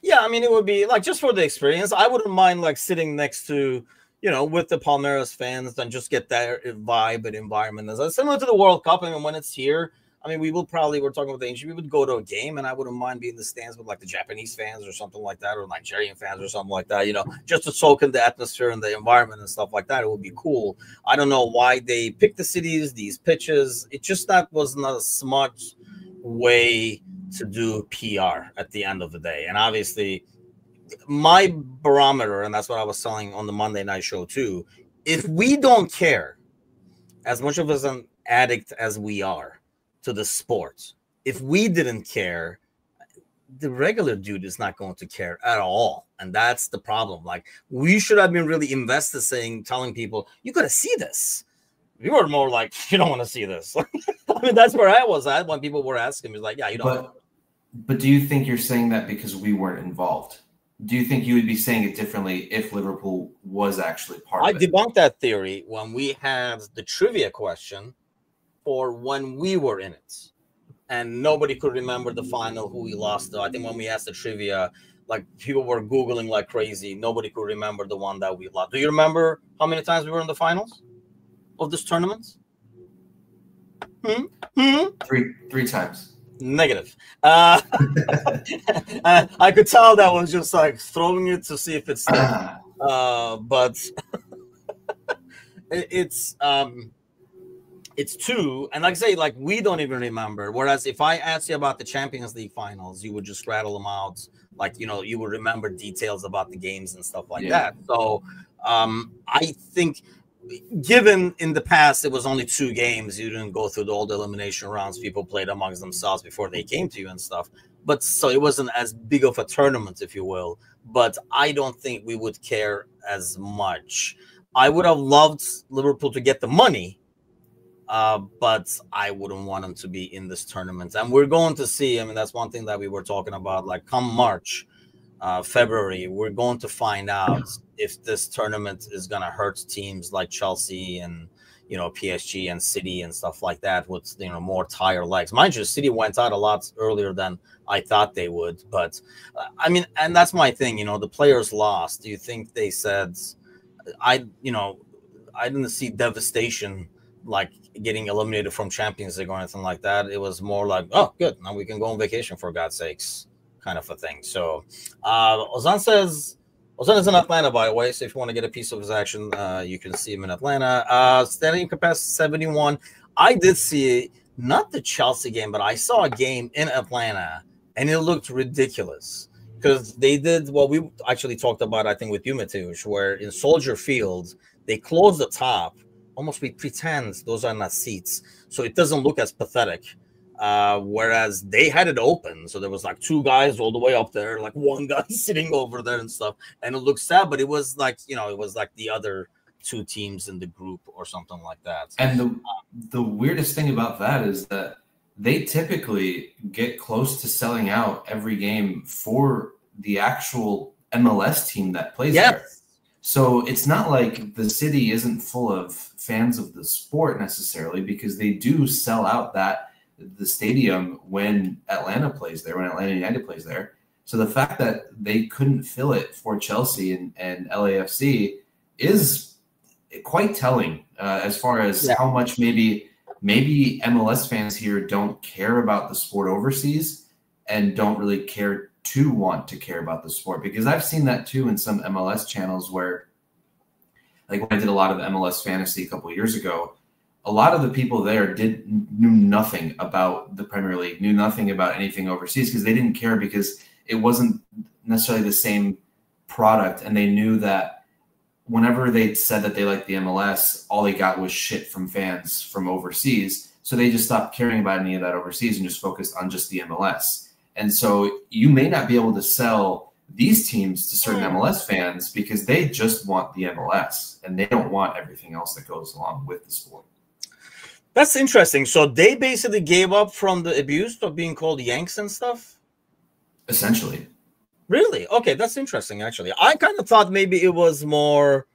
Yeah, I mean, it would be like just for the experience. I wouldn't mind like sitting next to, with the Palmeiras fans and just get that vibe and environment. As similar to the World Cup. I mean, when it's here, I mean, we're talking about the ancient, we would go to a game, and I wouldn't mind being in the stands with like the Japanese fans or something like that, or Nigerian fans or something like that, just to soak in the atmosphere and the environment and stuff like that. It would be cool. I don't know why they picked the cities, these pitches. It just was not a smart way to do PR at the end of the day. And obviously, my barometer, and that's what I was telling on the Monday night show too, if we don't care as much of an addict as we are to the sport, if we didn't care, the regular dude is not going to care at all. And that's the problem. Like, we should have been really invested telling people, you got to see this. We were more like, you don't want to see this. I mean, that's where I was at when people were asking me, like, yeah, you don't. But do you think you're saying that because we weren't involved? Do you think you would be saying it differently if Liverpool was actually part of it? I debunked that theory when we had the trivia question for when we were in it. And nobody could remember the final, who we lost to. I think when we asked the trivia, like people were Googling like crazy. Nobody could remember the one that we lost. Do you remember how many times we were in the finals? of this tournament? Hmm? Three times. Negative. I could tell that was just like throwing it to see if it's stuck. But it's two, and like I say, like we don't even remember. Whereas if I asked you about the Champions League finals, you would just rattle them out, like you would remember details about the games and stuff like that. So I think, given in the past it was only 2 games, you didn't go through all the elimination rounds. People played amongst themselves before they came to you and stuff. But so it wasn't as big of a tournament, if you will. But I don't think we would care as much. I would have loved Liverpool to get the money, but I wouldn't want them to be in this tournament. And we're going to see, I mean, that's one thing that we were talking about, like come March, February, we're going to find out if this tournament is going to hurt teams like Chelsea and, PSG and City and stuff like that with, more tired legs. Mind you, City went out a lot earlier than I thought they would. But, I mean, and that's my thing, the players lost. Do you think they said, I didn't see devastation like getting eliminated from Champions League or anything like that. It was more like, oh, good, now we can go on vacation for God's sakes, kind of a thing. So Ozan is in Atlanta, by the way, so if you want to get a piece of his action, you can see him in Atlanta. Standing capacity 71. I did see, not the Chelsea game, but I saw a game in Atlanta, and it looked ridiculous because they did what we actually talked about, I think, with you, Mateusz, where in Soldier Field, they closed the top. Almost we pretend those are not seats, so it doesn't look as pathetic. Whereas they had it open, so there was like 2 guys all the way up there, like 1 guy sitting over there and stuff, and it looked sad, but it was like it was like the other 2 teams in the group or something like that. And the weirdest thing about that is that they typically get close to selling out every game for the actual MLS team that plays there. So it's not like the city isn't full of fans of the sport necessarily, because they do sell out the stadium when Atlanta plays there, when Atlanta United plays there. So the fact that they couldn't fill it for Chelsea and LAFC is quite telling as far as how much maybe MLS fans here don't care about the sport overseas and don't really care to want to care about the sport, because I've seen that too in some MLS channels where, like when I did a lot of MLS fantasy a couple of years ago, a lot of the people there knew nothing about the Premier League, knew nothing about anything overseas, because they didn't care, because it wasn't necessarily the same product. And they knew that whenever they said that they liked the MLS, all they got was shit from fans from overseas. So they just stopped caring about any of that overseas and just focused on just the MLS. And so you may not be able to sell these teams to certain MLS fans because they just want the MLS and they don't want everything else that goes along with the sport. That's interesting. So they basically gave up from the abuse of being called Yanks and stuff? Essentially. Really? Okay, that's interesting, actually. I kind of thought maybe it was more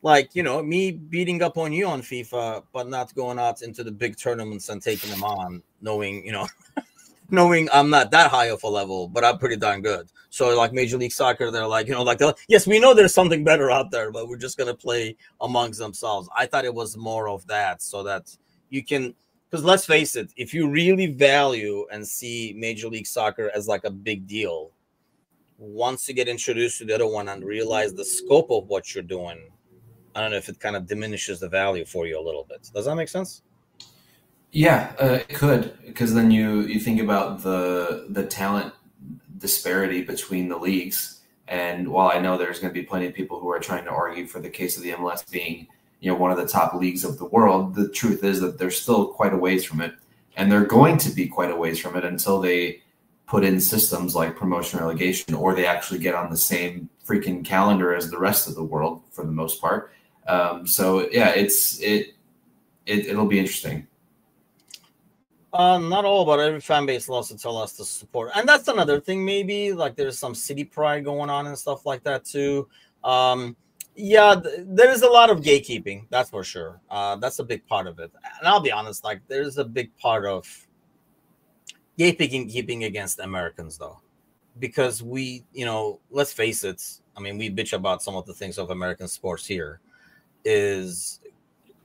like, me beating up on you on FIFA, but not going out into the big tournaments and taking them on, knowing, knowing I'm not that high of a level, but I'm pretty darn good. So like Major League Soccer, they're like, yes, we know there's something better out there, but we're just going to play amongst themselves. I thought it was more of that, so that you can, because let's face it, if you really value and see Major League Soccer as like a big deal, once you get introduced to the other one and realize the scope of what you're doing, I don't know if it kind of diminishes the value for you a little bit. Does that make sense? Yeah, it could, because then you think about the talent disparity between the leagues. And while I know there's going to be plenty of people who are trying to argue for the case of the MLS being, one of the top leagues of the world, the truth is that they're still quite a ways from it. And they're going to be quite a ways from it until they put in systems like promotion relegation, or they actually get on the same freaking calendar as the rest of the world for the most part. So yeah, it'll be interesting. Not all, but every fan base loves to tell us to support. And that's another thing, maybe, like there's some city pride going on and stuff like that too. Yeah, there is a lot of gatekeeping, that's for sure. That's a big part of it. And I'll be honest, like there's a big part of gatekeeping against Americans, though. Because we, let's face it, I mean, we bitch about some of the things of American sports here, is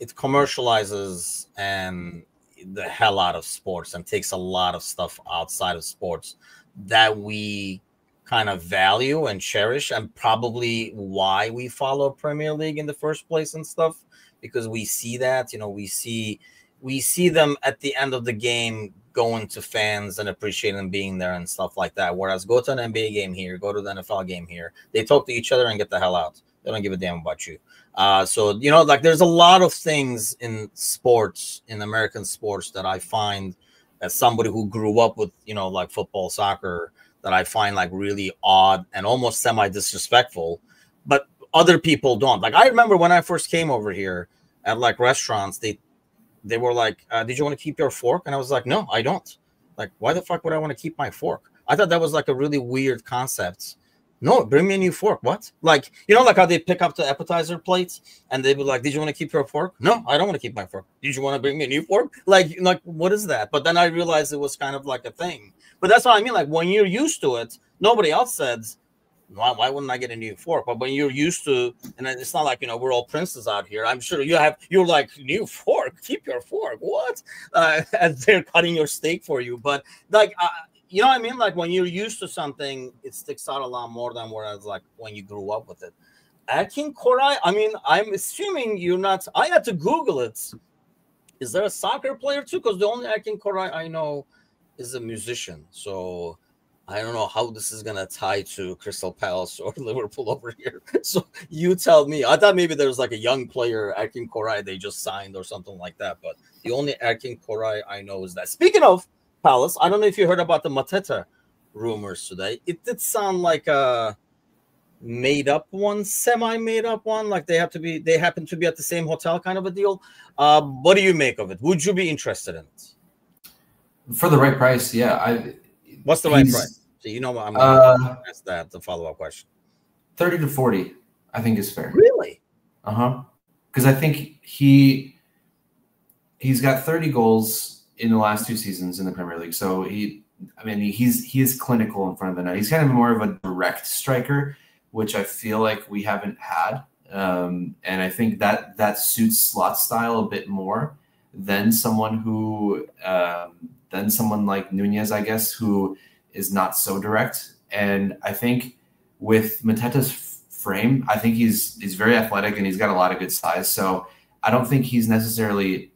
it commercializes and the hell out of sports and takes a lot of stuff outside of sports that we kind of value and cherish, and probably why we follow Premier League in the first place and stuff, because we see that, we see them at the end of the game going to fans and appreciating them being there and stuff like that. Whereas go to an NBA game here, go to the NFL game here, they talk to each other and get the hell out. They don't give a damn about you. So, like there's a lot of things in sports, in American sports, that I find, as somebody who grew up with, like football, soccer, that I find like really odd and almost semi-disrespectful, but other people don't. Like I remember when I first came over here at like restaurants, they were like, did you want to keep your fork? And I was like, no, I don't. Like, why the fuck would I want to keep my fork? I thought that was like a really weird concept. No, bring me a new fork. What? Like, like how they pick up the appetizer plates and they'd be like, did you want to keep your fork? No, I don't want to keep my fork. Did you want to bring me a new fork? Like, what is that? But then I realized it was kind of like a thing. But that's what I mean. Like when you're used to it, nobody else says, why wouldn't I get a new fork? But when you're used to, and it's not like, we're all princes out here. I'm sure you're like, new fork, keep your fork. What? As they're cutting your steak for you. But like, you know what I mean? Like when you're used to something, it sticks out a lot more than whereas like when you grew up with it. Akin Koray, I mean, I'm assuming you're not, I had to Google it. Is there a soccer player too? Because the only Akin Koray I know is a musician. So I don't know how this is going to tie to Crystal Palace or Liverpool over here. So you tell me. I thought maybe there's like a young player, Akin Koray, they just signed or something like that. But the only Akin Koray I know is that. Speaking of Palace, I don't know if you heard about the Mateta rumors today. It did sound like a made-up one, semi-made-up one. Like they happen to be at the same hotel kind of a deal. What do you make of it? Would you be interested in it? For the right price, yeah. What's the right price? So I'm going to ask that, the follow-up question. 30 to 40, I think is fair. Really? Because I think he's got 30 goals in the last 2 seasons in the Premier League. So he is clinical in front of the net. He's kind of more of a direct striker, which I feel like we haven't had. And I think that suits Slot style a bit more than someone who like Nunez, I guess, who is not so direct. And I think with Mateta's frame, I think he's very athletic and he's got a lot of good size. So I don't think he's necessarily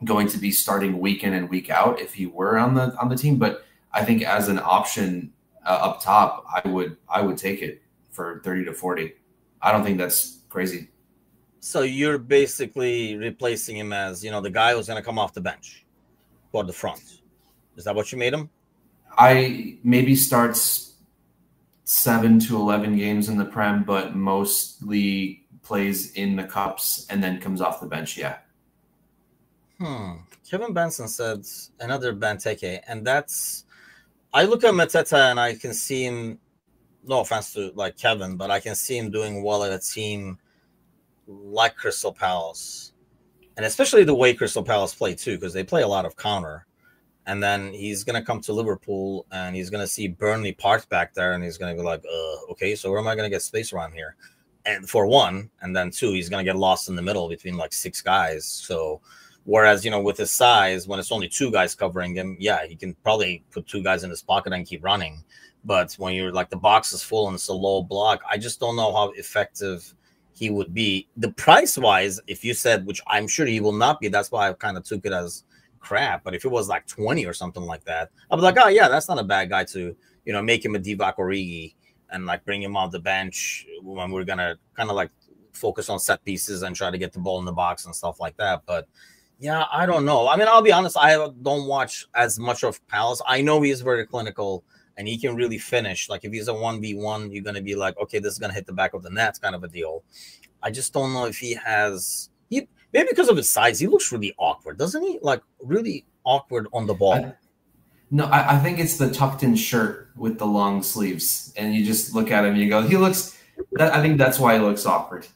going to be starting week in and week out if he were on the team. But I think as an option up top, I would take it for 30 to 40. I don't think that's crazy. So you're basically replacing him as, the guy who's going to come off the bench or the front. Is that what you made him? I maybe starts 7 to 11 games in the Prem, but mostly plays in the cups and then comes off the bench. Yeah. Kevin Benson said another Benteke, and I look at Mateta and I can see him. No offense to like Kevin, but I can see him doing well at a team like Crystal Palace, and especially the way Crystal Palace play too, because they play a lot of counter. And then he's going to come to Liverpool and he's going to see Burnley parked back there. And he's going to be like, okay, so where am I going to get space around here? And for one, and then two, he's going to get lost in the middle between like 6 guys. So whereas, with his size, when it's only 2 guys covering him, yeah, he can probably put 2 guys in his pocket and keep running. But when you're like the box is full and it's a low block, I just don't know how effective he would be. The price wise, if you said, which I'm sure he will not be, that's why I kind of took it as crap. But if it was like 20 or something like that, I'd be like, oh yeah, that's not a bad guy to make him a Divock Origi and like bring him off the bench when we're gonna kind of like focus on set pieces and try to get the ball in the box and stuff like that. But yeah, I don't know. I mean, I'll be honest, I don't watch as much of Palace. I know he's very clinical and he can really finish. Like if he's a 1v1, you're gonna be like, okay, this is gonna hit the back of the net kind of a deal. I just don't know if he has maybe because of his size, he looks really awkward, doesn't he? Like really awkward on the ball. I think it's the tucked-in shirt with the long sleeves, and you just look at him and you go, he looks. I think that's why he looks awkward.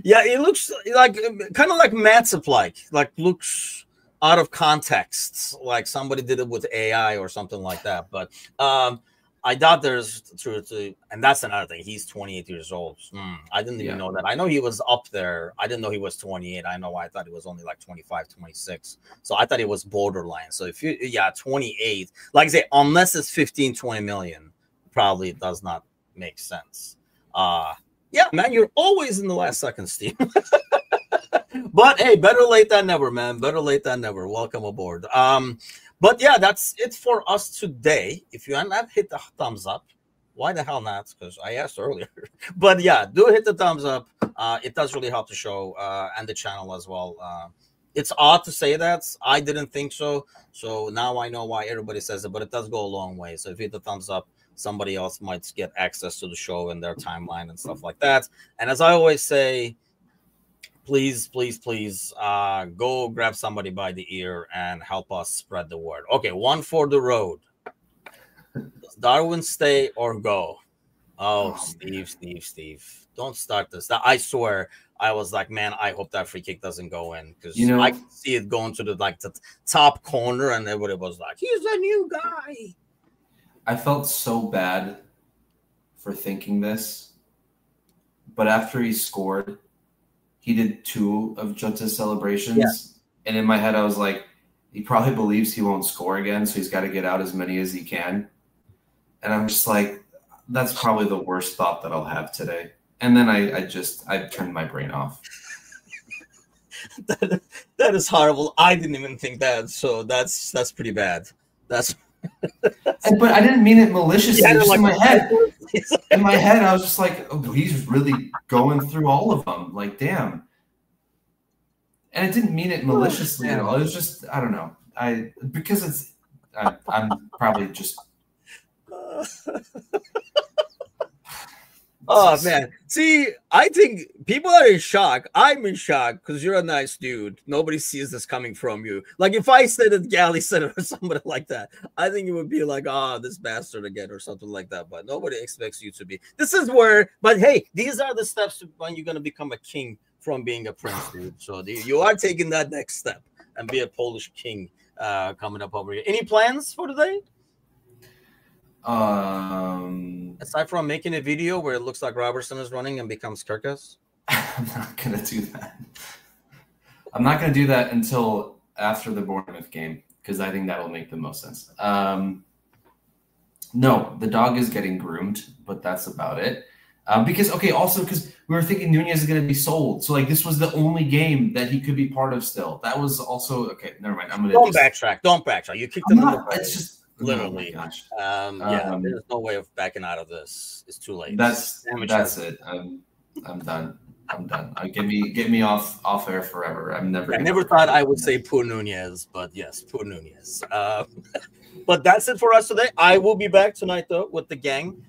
Yeah, he looks like kind of like Matip, like looks out of context, like somebody did it with AI or something like that. But I doubt there's truth to, and that's another thing. He's 28 years old. I didn't even know that. I know he was up there. I didn't know he was 28. I know why I thought he was only like 25, 26. So I thought he was borderline. So if you, 28, like I say, unless it's 15, 20 million, probably it does not make sense. Yeah, man, you're always in the last second, Steve. But hey, better late than never, man. Better late than never. Welcome aboard. But yeah, that's it for us today. If you have hit the thumbs up, why the hell not? Because I asked earlier. But yeah, do hit the thumbs up. It does really help the show and the channel as well. It's odd to say that. I didn't think so. So now I know why everybody says it, but it does go a long way. So if you hit the thumbs up, somebody else might get access to the show and their timeline and stuff like that. And as I always say, please, please, please go grab somebody by the ear and help us spread the word. Okay, one for the road. Does Darwin stay or go? Oh, Steve. Don't start this. I swear, I was like, man, I hope that free kick doesn't go in, because I can see it going to the top corner, and everybody was like, he's a new guy. I felt so bad for thinking this, but after he scored, he did 2 of Jota's celebrations, and in my head I was like, he probably believes he won't score again, so he's got to get out as many as he can. And I'm just like, that's probably the worst thought that I'll have today. And then I turned my brain off. That is horrible. I didn't even think that, so that's pretty bad. But I didn't mean it maliciously. Just in my head. In my head, I was just like, oh, he's really going through all of them. Like, damn. And it didn't mean it maliciously at all. It was just, I don't know. I'm probably just. Oh man, see, I think people are in shock. I'm in shock because you're a nice dude. Nobody sees this coming from you. Like if I said it, Gally said it, or somebody like that, I think it would be like, this bastard again, or something like that. But nobody expects you to be. This is where. But hey, these are the steps when you're gonna become a king from being a prince, dude. So you are taking that next step and be a Polish king coming up over here. Any plans for today? Aside from making a video where it looks like Robertson is running and becomes Kirkus? I'm not going to do that. I'm not going to do that until after the Bournemouth game, because I think that'll make the most sense. No, the dog is getting groomed, but that's about it. Because we were thinking Nunez is going to be sold. So, like, this was the only game that he could be part of still. That was also, okay, never mind. Don't backtrack. You kicked him in the face. It's just, literally. Oh there's no way of backing out of this. It's too late. That's it. I'm done. Get me off air forever. I never thought I would say poor Nunez, but yes, poor Nunez. But that's it for us today. I will be back tonight though with the gang.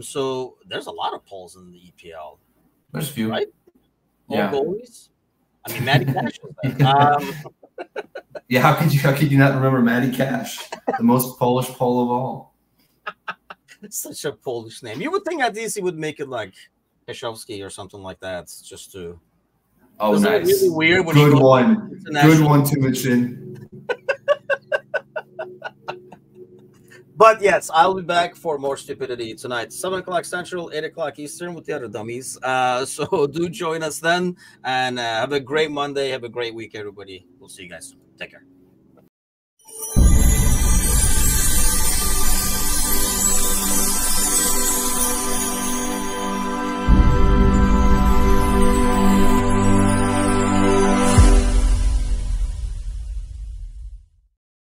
So there's a lot of polls in the EPL. There's a few, right? All goalies. I mean, Matty Cash was there. Yeah, how could you not remember Matty Cash, the most Polish Pole of all? It's such a Polish name. You would think at least he would make it like Heshowski or something like that, just to. Oh, nice. Really weird. When Good one, Timothy. But yes, I'll be back for more stupidity tonight, 7 o'clock Central, 8 o'clock Eastern with the other dummies. So do join us then, and have a great Monday. Have a great week, everybody. We'll see you guys soon. Take care.